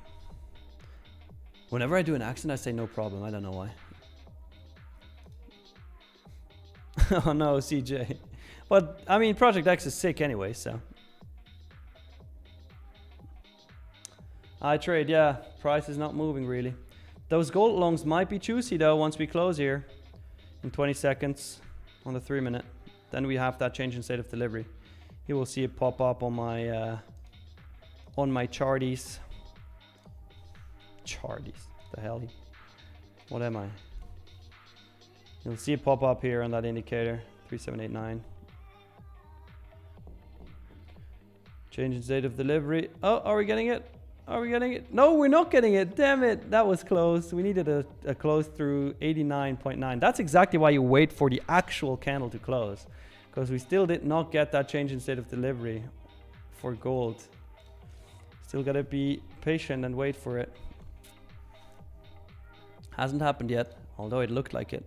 S1: Whenever I do an accent, I say no problem. I don't know why. Oh no, CJ. But, I mean, Project X is sick anyway, so. I trade, yeah. Price is not moving, really. Those gold longs might be juicy, though, once we close here. In 20 seconds on the 3 minute. Then we have that change in state of delivery. You will see it pop up on my charties. Charties. The hell? What am I? You'll see it pop up here on that indicator. 3789. Change in state of delivery. Oh, are we getting it? Are we getting it? No, we're not getting it. Damn it. That was close. We needed a close through 89.9. That's exactly why you wait for the actual candle to close. Because we still did not get that change in state of delivery for gold. Still gotta be patient and wait for it. Hasn't happened yet, although it looked like it.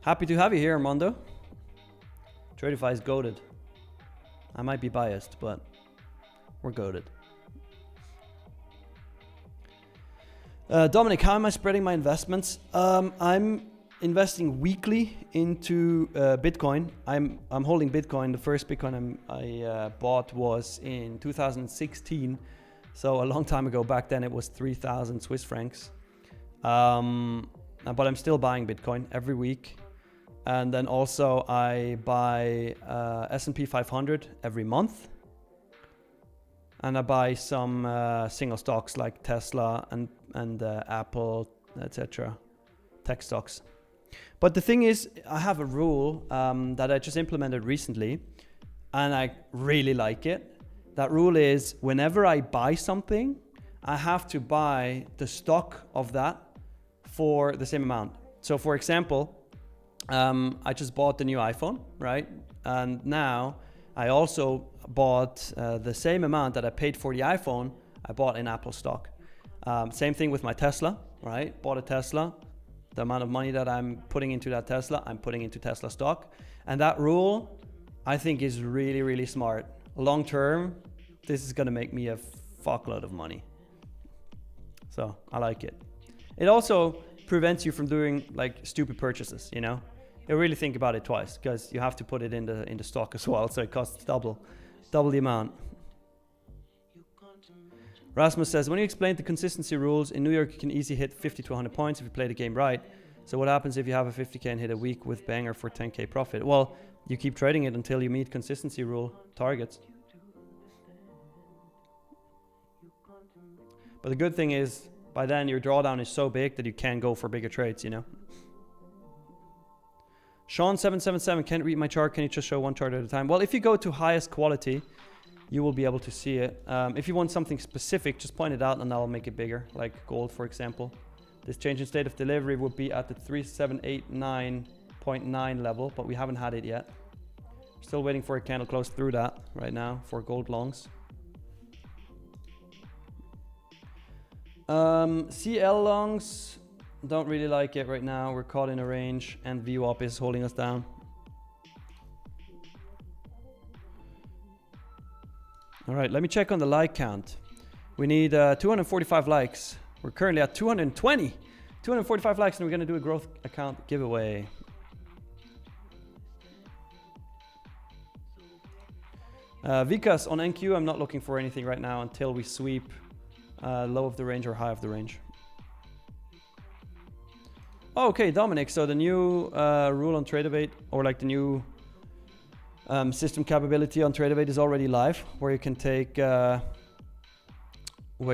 S1: Happy to have you here, Armando. Tradeify is goated. I might be biased, but we're goated. Dominic, how am I spreading my investments? I'm investing weekly into Bitcoin. I'm holding Bitcoin. The first Bitcoin I bought was in 2016, so a long time ago. Back then it was 3,000 Swiss francs. But I'm still buying Bitcoin every week. And then also I buy S&P 500 every month. And I buy some single stocks like Tesla and Apple, etc. Tech stocks. But the thing is, I have a rule that I just implemented recently, and I really like it. That rule is whenever I buy something, I have to buy the stock of that for the same amount. So for example, I just bought the new iPhone, right? And now I also bought the same amount that I paid for the iPhone, I bought in Apple stock. Same thing with my Tesla, right? Bought a Tesla. The amount of money that I'm putting into that Tesla, I'm putting into Tesla stock. And that rule, I think, is really, really smart. Long term, this is going to make me a fuckload of money. So I like it. It also prevents you from doing like stupid purchases, you know? You really think about it twice because you have to put it in the stock as well. So it costs double the amount. Rasmus says, when you explained the consistency rules, in New York you can easily hit 50 to 100 points if you play the game right. So what happens if you have a 50k and hit a week with banger for 10k profit? Well, you keep trading it until you meet consistency rule targets. But the good thing is, by then your drawdown is so big that you can go for bigger trades, you know? Sean777, can't read my chart. Can you just show one chart at a time? Well, if you go to highest quality, you will be able to see it. If you want something specific, just point it out and I'll make it bigger, like gold, for example. This change in state of delivery would be at the 3789.9 level, but we haven't had it yet. Still waiting for a candle close through that right now for gold longs. CL longs, don't really like it right now. We're caught in a range and VWAP is holding us down. All right, let me check on the like count. We need 245 likes. We're currently at 220. 245 likes and we're gonna do a growth account giveaway. Vikas, on NQ, I'm not looking for anything right now until we sweep low of the range or high of the range. Oh, okay, Dominic, so the new rule on Tradeify, or like the new system capability on Tradeify is already live, where you can take, where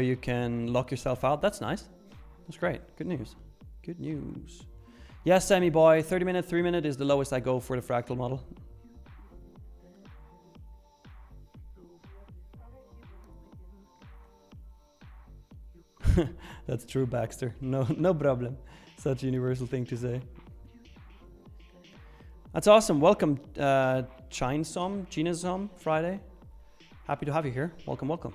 S1: you can lock yourself out. That's nice. That's great. Good news. Good news. Yes, Sammy boy, 30 minute, 3 minute is the lowest I go for the fractal model. That's true, Baxter. No problem. Such a universal thing to say. That's awesome. Welcome, Chinesom Friday. Happy to have you here. Welcome, welcome.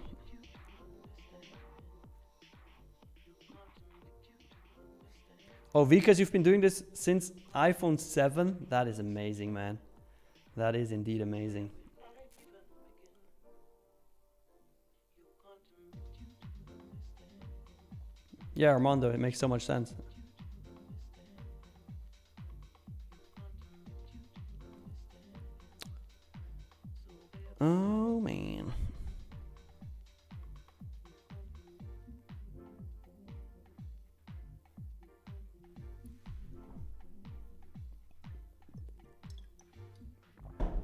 S1: Oh, Vikas, you've been doing this since iPhone 7? That is amazing, man. That is indeed amazing. Yeah, Armando, it makes so much sense. Oh, man.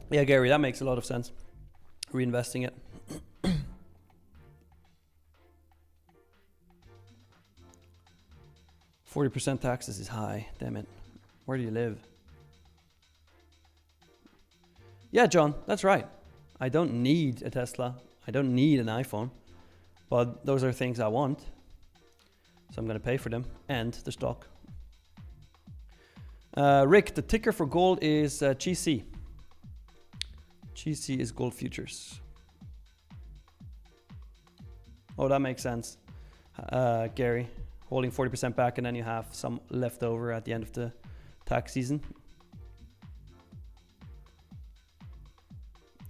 S1: Yeah, Gary, that makes a lot of sense. Reinvesting it. %40 taxes is high. Damn it. Where do you live? Yeah, John, that's right. I don't need a Tesla. I don't need an iPhone. But those are things I want. So I'm going to pay for them and the stock. Rick, the ticker for gold is GC. GC is gold futures. Oh, that makes sense. Gary, holding 40% back and then you have some left over at the end of the tax season.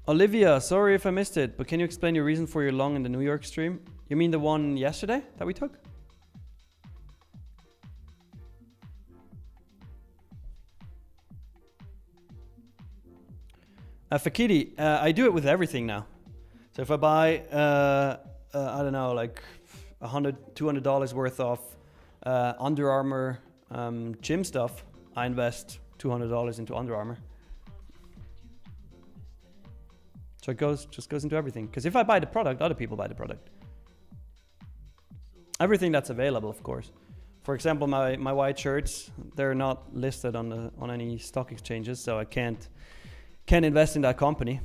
S1: Olivia, sorry if I missed it, but can you explain your reason for your long in the New York stream? You mean the one yesterday that we took? Fakidi, I do it with everything now. So if I buy, I don't know, like $100, $200 worth of Under Armour gym stuff, I invest $200 into Under Armour. So it just goes into everything. Because if I buy the product, other people buy the product. Everything that's available, of course. For example, my white shirts, they're not listed on any stock exchanges, so I can't invest in that company.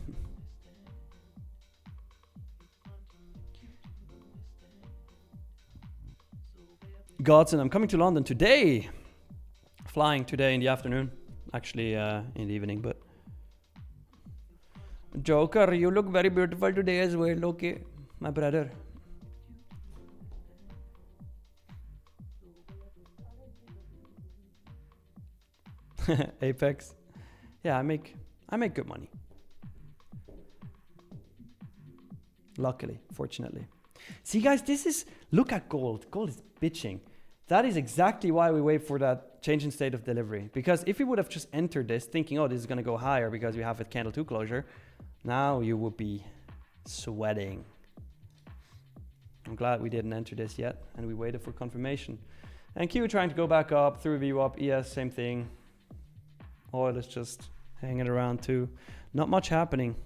S1: Godson, I'm coming to London today. Flying today in the afternoon. Actually, in the evening, but... Joker, you look very beautiful today as well, okay? My brother. Apex. Yeah, I make good money. Luckily, fortunately. See guys, look at gold. Gold is bitching. That is exactly why we wait for that change in state of delivery. Because if we would have just entered this thinking, oh, this is going to go higher because we have a candle 2 closure, now you would be sweating. I'm glad we didn't enter this yet and we waited for confirmation. And Q trying to go back up, through VWAP up, ES, same thing. Oil is just hanging around too. Not much happening.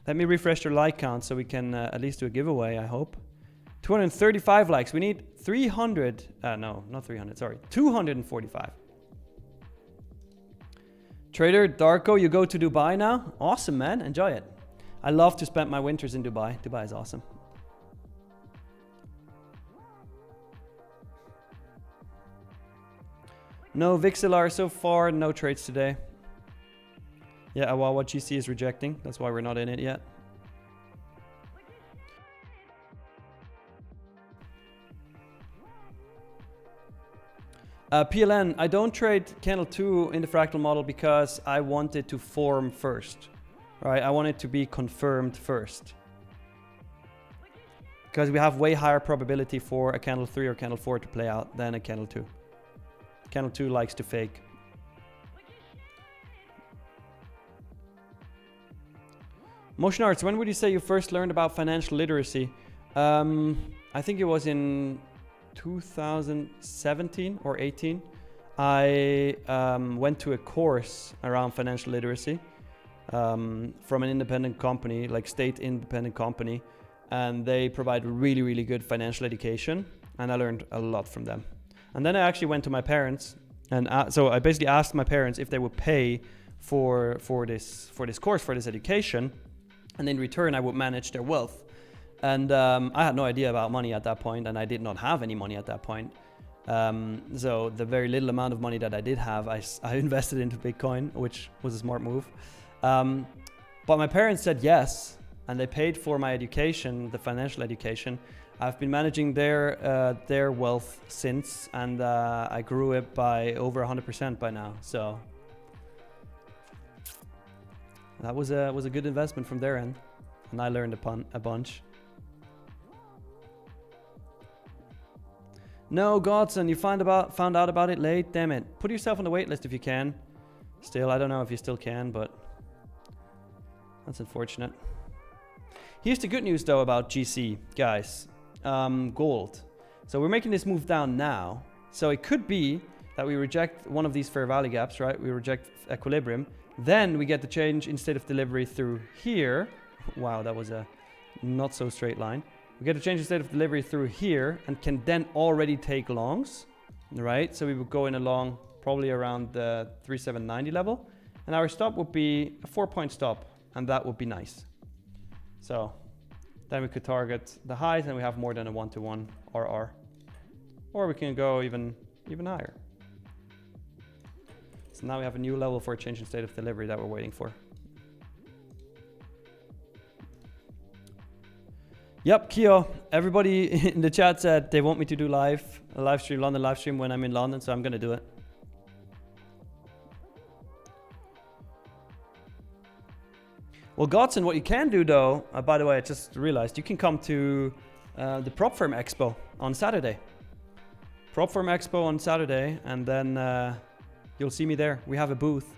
S1: Let me refresh your like count so we can at least do a giveaway, I hope. 235 likes. We need 300. No, not 300. Sorry, 245. Trader Darko, you go to Dubai now? Awesome, man. Enjoy it. I love to spend my winters in Dubai. Dubai is awesome. No Vixelar so far. No trades today. Yeah, Awawa GC is rejecting. That's why we're not in it yet. PLN, I don't trade candle 2 in the fractal model because I want it to form first. Right? I want it to be confirmed first. Because we have way higher probability for a candle 3 or candle 4 to play out than a candle 2. Candle 2 likes to fake. Motion Arts, when would you say you first learned about financial literacy? I think it was in 2017 or 18. I went to a course around financial literacy from an independent company, like state independent company, and they provide really, really good financial education, and I learned a lot from them. And then I actually went to my parents, and so I basically asked my parents if they would pay for this course, for this education, and in return I would manage their wealth. And I had no idea about money at that point, and I did not have any money at that point. So the very little amount of money that I did have, I invested into Bitcoin, which was a smart move. But my parents said yes, and they paid for my education, the financial education. I've been managing their wealth since, and I grew it by over 100% by now. So that was a good investment from their end, and I learned a bunch. No, Godson, you found out about it late. Damn it! Put yourself on the wait list if you can. Still, I don't know if you still can, but that's unfortunate. Here's the good news though about GC, guys. Gold. So we're making this move down now. So it could be that we reject one of these fair value gaps, right? We reject equilibrium. Then we get the change in state of delivery through here. Wow, that was a not so straight line. We get a change in state of delivery through here and can then already take longs, right? So we would go in a long probably around the 3790 level. And our stop would be a 4-point stop, and that would be nice. So then we could target the highs and we have more than a 1-to-1 RR. Or we can go even higher. So now we have a new level for a change in state of delivery that we're waiting for. Yep, Keo, everybody in the chat said they want me to do a live stream, London live stream when I'm in London, so I'm gonna do it. Well, Godson, what you can do though, by the way, I just realized, you can come to the Prop Firm Expo on Saturday. Prop Firm Expo on Saturday, and then you'll see me there. We have a booth,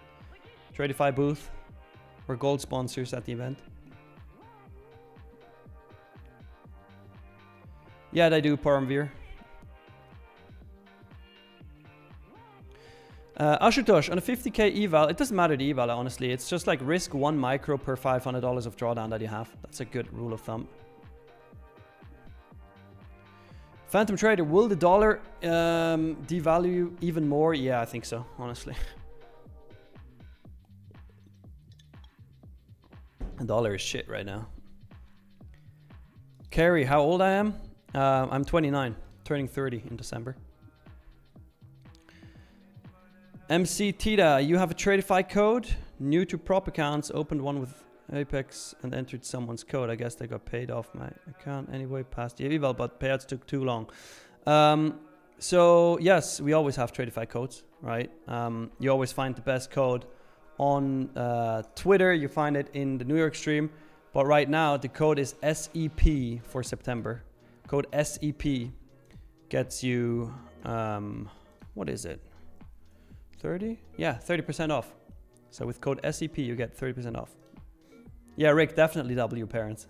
S1: Tradeify booth. We're gold sponsors at the event. Yeah, they do, Paramveer. Ashutosh, on a 50k eval, it doesn't matter the eval, honestly. It's just like risk 1 micro per $500 of drawdown that you have. That's a good rule of thumb. Phantom Trader, will the dollar devalue even more? Yeah, I think so, honestly. The dollar is shit right now. Carrie, how old I am? I'm 29, turning 30 in December. MC Tita, you have a Tradeify code? New to prop accounts, opened one with Apex and entered someone's code. I guess they got paid off my account anyway past the eval, but payouts took too long. So yes, we always have Tradeify codes, right? You always find the best code on Twitter. You find it in the New York stream. But right now, the code is SEP for September. Code SEP gets you, what is it? 30? Yeah, 30% off. So with code SEP, you get 30% off. Yeah, Rick, definitely W parents.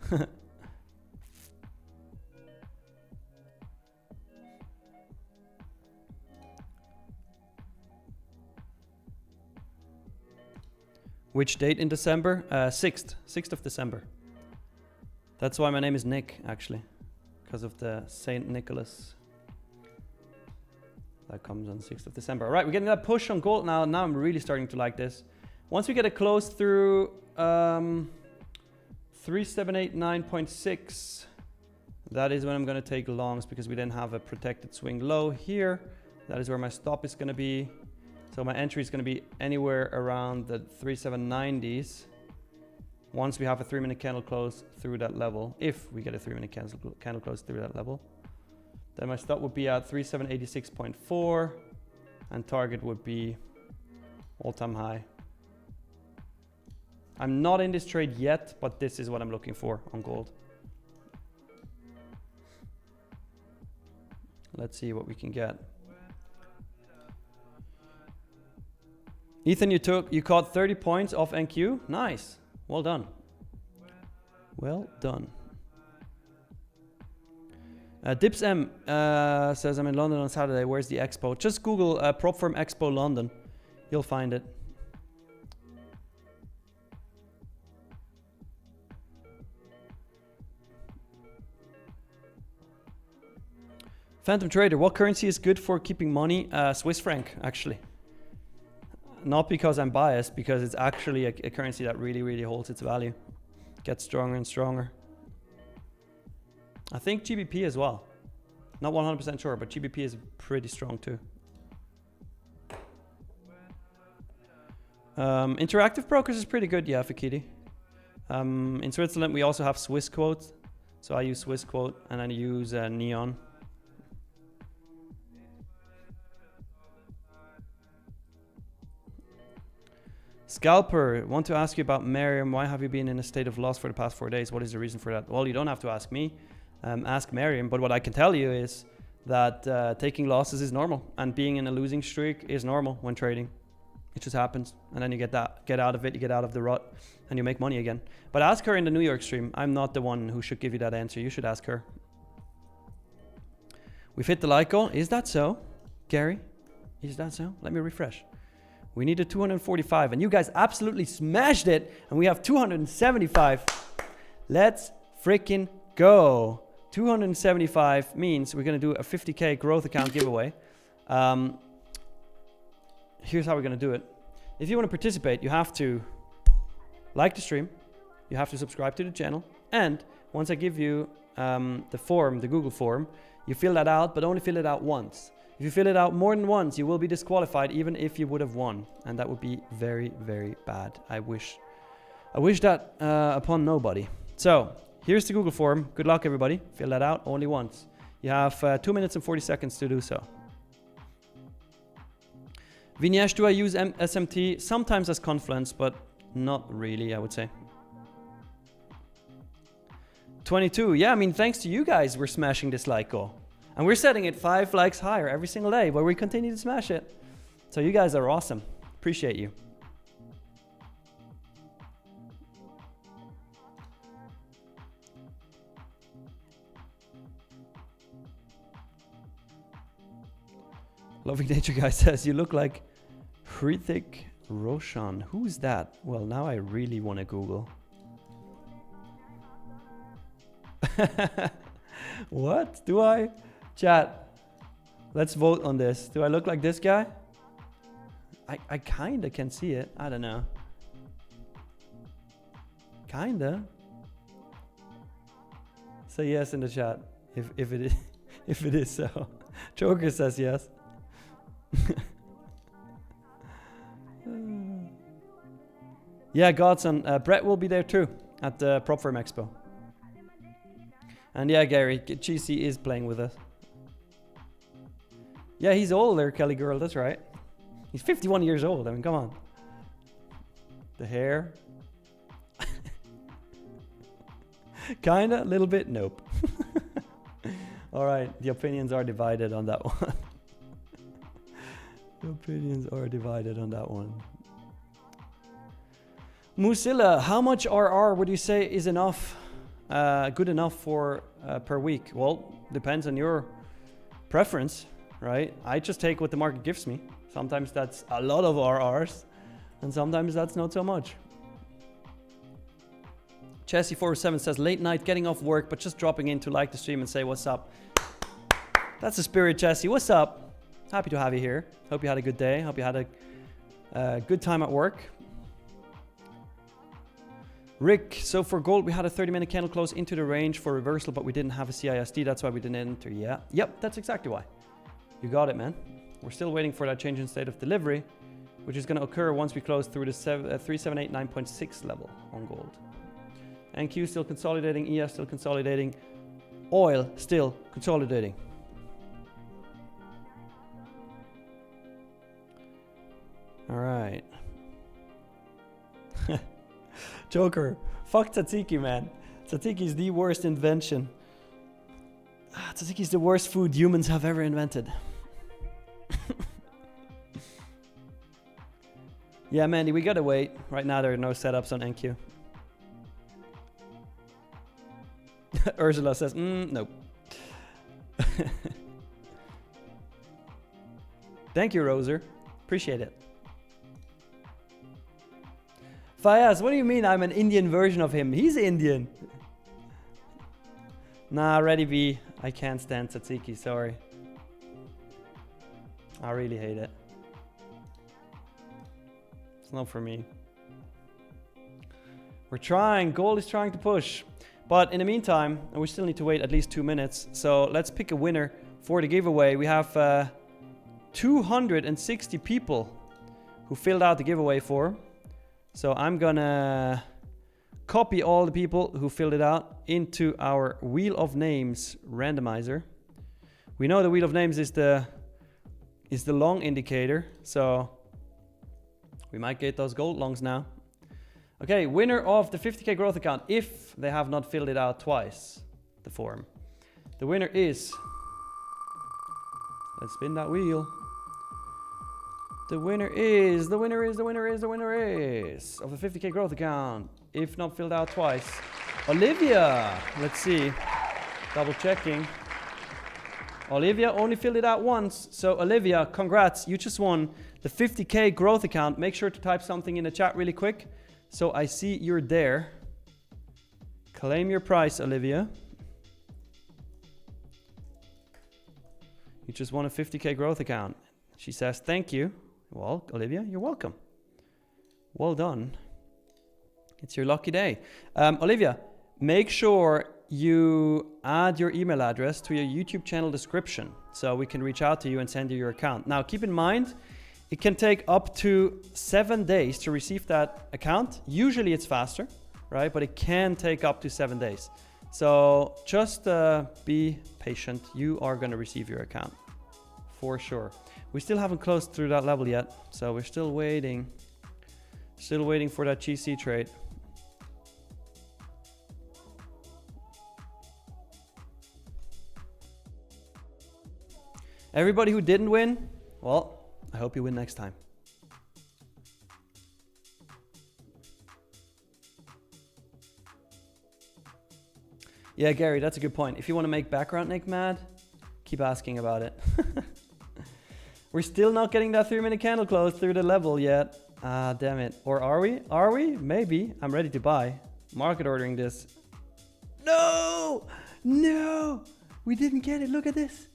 S1: Which date in December? 6th of December. That's why my name is Nick, actually. Because of the Saint Nicholas. That comes on 6th of December. All right, we're getting that push on gold now. Now I'm really starting to like this. Once we get a close through 3789.6, that is when I'm going to take longs, because we then have a protected swing low here. That is where my stop is going to be. So my entry is going to be anywhere around the 3790s. Once we have a 3-minute candle close through that level, if we get a 3-minute candle close through that level, then my stop would be at 3786.4 and target would be all-time high. I'm not in this trade yet, but this is what I'm looking for on gold. Let's see what we can get. Ethan, you caught 30 points off NQ. Nice. Well done. Well done. Dips M says, I'm in London on Saturday. Where's the expo? Just Google Prop Firm Expo London. You'll find it. Phantom Trader, what currency is good for keeping money? Swiss franc, actually. Not because I'm biased, because it's actually a currency that really, really holds its value. Gets stronger and stronger. I think GBP as well. Not 100% sure, but GBP is pretty strong too. Interactive Brokers is pretty good, yeah, Fakiti. In Switzerland, we also have Swiss quote. So I use Swiss quote and I use Neon. Scalper, want to ask you about Miriam. Why have you been in a state of loss for the past 4 days? What is the reason for that? Well, you don't have to ask me. Ask Miriam. But what I can tell you is that taking losses is normal. And being in a losing streak is normal when trading. It just happens. And then you get out of it. You get out of the rut. And you make money again. But ask her in the New York stream. I'm not the one who should give you that answer. You should ask her. We've hit the like goal. Is that so, Gary? Is that so? Let me refresh. We needed 245 and you guys absolutely smashed it and we have 275. Let's freaking go. 275 means we're going to do a 50k growth account giveaway. Here's how we're going to do it. If you want to participate, you have to like the stream. You have to subscribe to the channel. And once I give you the form, the Google form, you fill that out, but only fill it out once. If you fill it out more than once, you will be disqualified even if you would have won. And that would be very, very bad. I wish that upon nobody. So here's the Google form. Good luck, everybody. Fill that out only once. You have 2 minutes and 40 seconds to do so. Vignesh, do I use SMT? Sometimes as Confluence, but not really, I would say. 22. Yeah, I mean, thanks to you guys, we're smashing this like goal. And we're setting it 5 likes higher every single day, but we continue to smash it. So you guys are awesome. Appreciate you. Loving Nature Guy says, you look like Hrithik Roshan. Who's that? Well, now I really want to Google. What? Do I? Chat, let's vote on this. Do I look like this guy? I kinda can see it. I don't know. Kinda. Say yes in the chat if it is if it is so. Joker says yes. Yeah, Godson. Brett will be there too at the Prop Firm Expo. And yeah, Gary, GC is playing with us. Yeah, he's older, Kelly Girl, that's right. He's 51 years old, I mean, come on. The hair. Kinda, a little bit, nope. Alright, the opinions are divided on that one. The opinions are divided on that one. Musilla, how much RR would you say is enough? Good enough for per week? Well, depends on your preference. Right? I just take what the market gives me. Sometimes that's a lot of RRs, and sometimes that's not so much. Chessie407 says, late night, getting off work, but just dropping in to like the stream and say what's up. That's the spirit, Chessie. What's up? Happy to have you here. Hope you had a good day. Hope you had a good time at work. Rick, so for gold, we had a 30-minute candle close into the range for reversal, but we didn't have a CISD. That's why we didn't enter. Yeah. Yep, that's exactly why. You got it, man. We're still waiting for that change in state of delivery, which is going to occur once we close through the 3789.6 level on gold. NQ still consolidating, ES still consolidating, oil still consolidating. All right. Joker, fuck tzatziki, man. Tzatziki is the worst invention. Tzatziki is the worst food humans have ever invented. Yeah, Mandy, we gotta wait. Right now, there are no setups on NQ. Ursula says, nope. Thank you, Roser. Appreciate it. Fayaz, what do you mean I'm an Indian version of him? He's Indian. Nah, Ready V. I can't stand tzatziki, sorry. I really hate it. It's not for me. We're trying. Gold is trying to push. But in the meantime, we still need to wait at least 2 minutes. So let's pick a winner for the giveaway. We have 260 people who filled out the giveaway form. So I'm gonna copy all the people who filled it out into our Wheel of Names randomizer. We know the Wheel of Names is the long indicator, so we might get those gold longs now. Okay, winner of the 50k growth account, if they have not filled it out twice, the form. The winner is... Let's spin that wheel. The winner is of the 50k growth account, if not filled out twice, Olivia. Let's see, double checking. Olivia only filled it out once. So Olivia, congrats, you just won the 50k growth account. Make sure to type something in the chat really quick so I see you're there. Claim your prize, Olivia. You just won a 50k growth account. She says thank you. Well, Olivia, you're welcome. Well done. It's your lucky day. Olivia, make sure you add your email address to your YouTube channel description so we can reach out to you and send you your account. Now, keep in mind, it can take up to 7 days to receive that account. Usually it's faster, right? But it can take up to 7 days. So just be patient. You are going to receive your account for sure. We still haven't closed through that level yet, so we're still waiting. Still waiting for that GC trade. Everybody who didn't win, well, I hope you win next time. Yeah, Gary, that's a good point. If you want to make background Nick mad, keep asking about it. We're still not getting that 3-minute candle close through the level yet. Ah, damn it. Or are we? Are we? Maybe. I'm ready to buy. Market ordering this. No! No! We didn't get it. Look at this.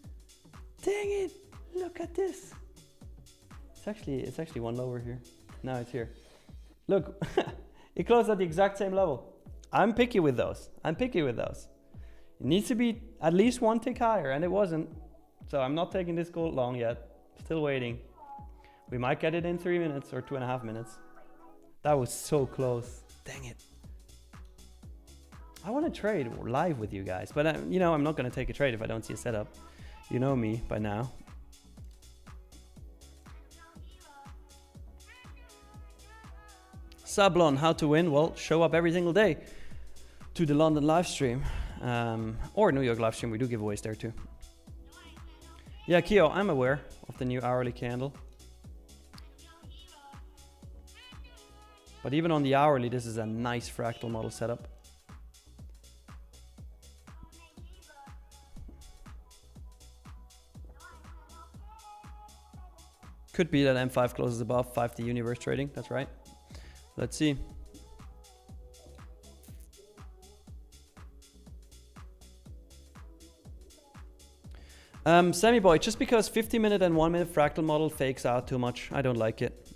S1: Dang it. Look at this. It's actually one lower here. No, it's here. Look. It closed at the exact same level. I'm picky with those. It needs to be at least one tick higher, and it wasn't. So I'm not taking this gold long yet. Still waiting. We might get it in 3 minutes or 2.5 minutes. That was so close. Dang it. I want to trade live with you guys, but you know, I'm not going to take a trade if I don't see a setup. You know me by now. Sablon, how to win? Well, show up every single day to the London live stream or New York live stream. We do giveaways there too. Yeah, Keo, I'm aware of the new hourly candle. But even on the hourly, this is a nice fractal model setup. Could be that M5 closes above 5D universe trading. That's right. Let's see. Sammy boy, just because 50-minute and 1-minute fractal model fakes out too much, I don't like it.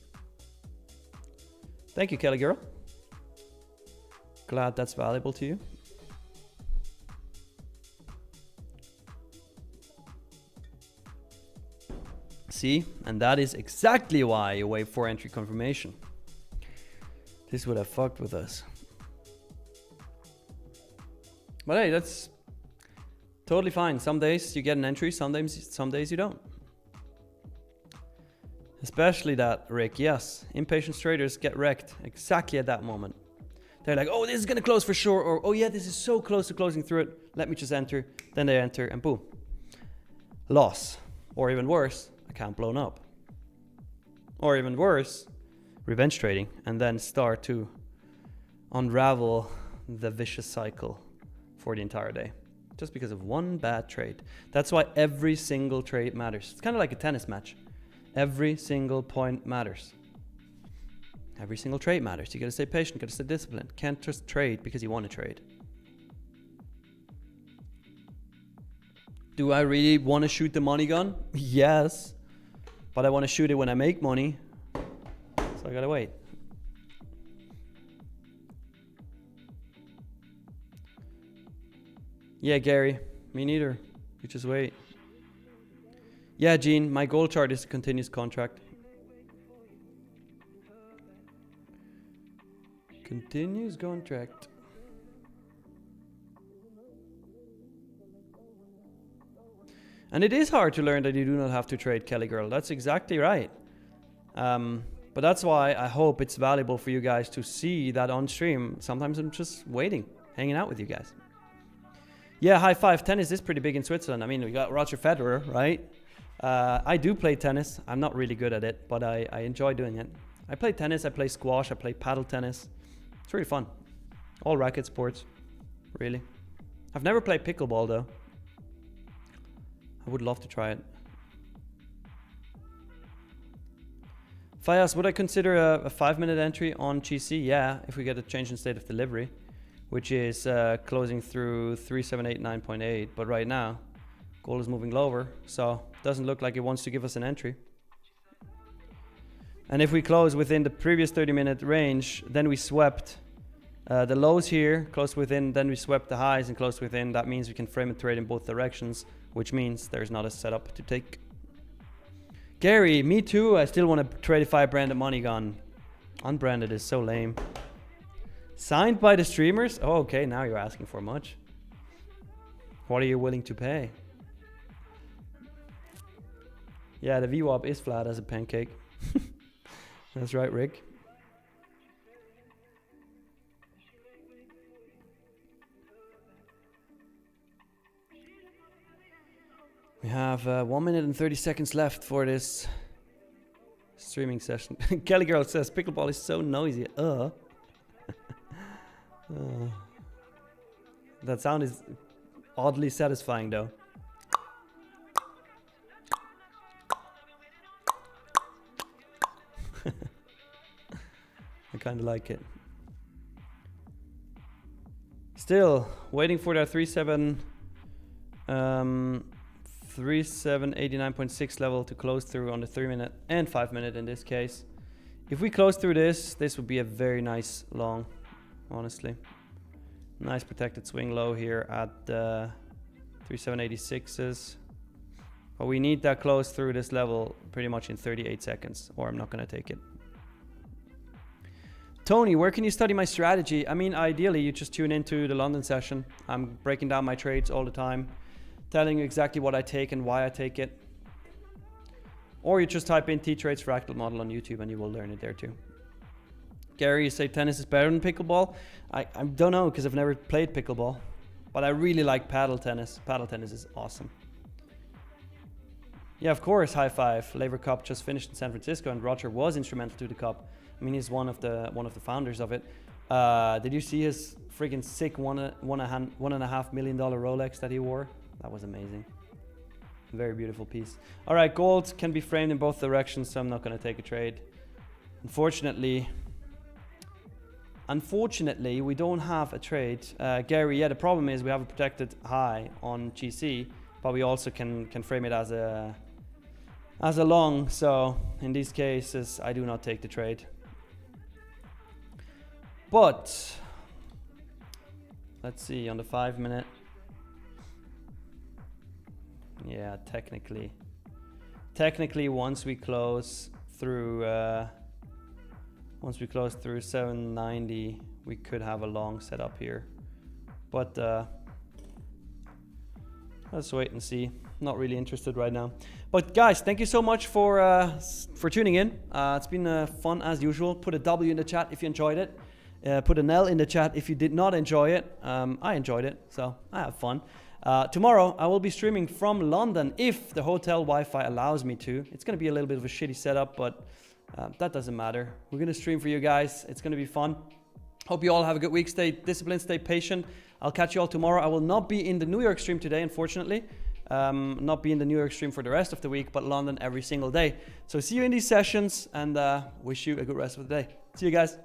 S1: Thank you, Kelly girl. Glad that's valuable to you. See, and that is exactly why you wait for entry confirmation. This would have fucked with us. But hey, that's totally fine. Some days you get an entry, some days you don't. Especially that, Rick. Yes, impatient traders get wrecked exactly at that moment. They're like, oh, this is going to close for sure. Or, oh yeah, this is so close to closing through it. Let me just enter. Then they enter and boom. Loss. Or even worse, account blown up. Or even worse, revenge trading. And then start to unravel the vicious cycle for the entire day. Just because of one bad trade. That's why every single trade matters. It's kind of like a tennis match. Every single point matters. Every single trade matters. You gotta stay patient, gotta stay disciplined. Can't just trade because you want to trade. Do I really want to shoot the money gun? Yes. But I want to shoot it when I make money. So I gotta wait. Yeah, Gary. Me neither. You just wait. Yeah, Gene. My goal chart is a continuous contract. Continuous contract. And it is hard to learn that you do not have to trade, Kelly girl. That's exactly right. But that's why I hope it's valuable for you guys to see that on stream. Sometimes I'm just waiting, hanging out with you guys. Yeah, high five. Tennis is pretty big in Switzerland. I mean, we got Roger Federer, right? I do play tennis. I'm not really good at it, but I enjoy doing it. I play tennis, I play squash, I play paddle tennis. It's really fun. All racket sports, really. I've never played pickleball though. I would love to try it. Fayas, would I consider a 5-minute entry on GC? Yeah, if we get a change in state of delivery, which is closing through 3789.8. But right now, gold is moving lower, so it doesn't look like it wants to give us an entry. And if we close within the previous 30-minute range, then we swept the lows here, close within, then we swept the highs and close within. That means we can frame a trade in both directions, which means there's not a setup to take. Gary, me too. I still want a Tradeify branded money gun. Unbranded is so lame. Signed by the streamers? Oh, okay, now you're asking for much. What are you willing to pay? Yeah, the VWAP is flat as a pancake. That's right, Rick. We have 1 minute and 30 seconds left for this streaming session. Kelly Girl says, pickleball is so noisy. That sound is oddly satisfying though. I kind of like it. Still waiting for that 3789.6 level to close through on the 3-minute and 5-minute in this case. If we close through this would be a very nice long, honestly. Nice protected swing low here at 3786s. But we need that close through this level pretty much in 38 seconds or I'm not going to take it. Tony, where can you study my strategy? I mean, ideally, you just tune into the London session. I'm breaking down my trades all the time, telling you exactly what I take and why I take it. Or you just type in T-Trades Fractal Model on YouTube and you will learn it there too. Gary, you say tennis is better than pickleball? I don't know because I've never played pickleball, but I really like paddle tennis. Paddle tennis is awesome. Yeah, of course, high five. Laver Cup just finished in San Francisco and Roger was instrumental to the cup. I mean, he's one of the founders of it. Did you see his freaking sick $1.5 million Rolex that he wore? That was amazing. Very beautiful piece. All right, gold can be framed in both directions, so I'm not going to take a trade. Unfortunately, we don't have a trade. Gary, yeah, the problem is we have a protected high on GC, but we also can frame it as a long. So in these cases, I do not take the trade. But let's see on the 5-minute. Yeah, technically once we close through 790, we could have a long setup here. But let's wait and see. Not really interested right now. But guys, thank you so much for tuning in. It's been fun as usual. Put a W in the chat if you enjoyed it. Put an L in the chat if you did not enjoy it. I enjoyed it, so I have fun. Tomorrow I will be streaming from London if the hotel Wi-Fi allows me to. It's going to be a little bit of a shitty setup, but that doesn't matter. We're going to stream for you guys. It's going to be fun. Hope you all have a good week. Stay disciplined, stay patient. I'll catch you all tomorrow. I will not be in the New York stream today, unfortunately. Not be in the New York stream for the rest of the week, but London every single day. So see you in these sessions and wish you a good rest of the day. See you guys.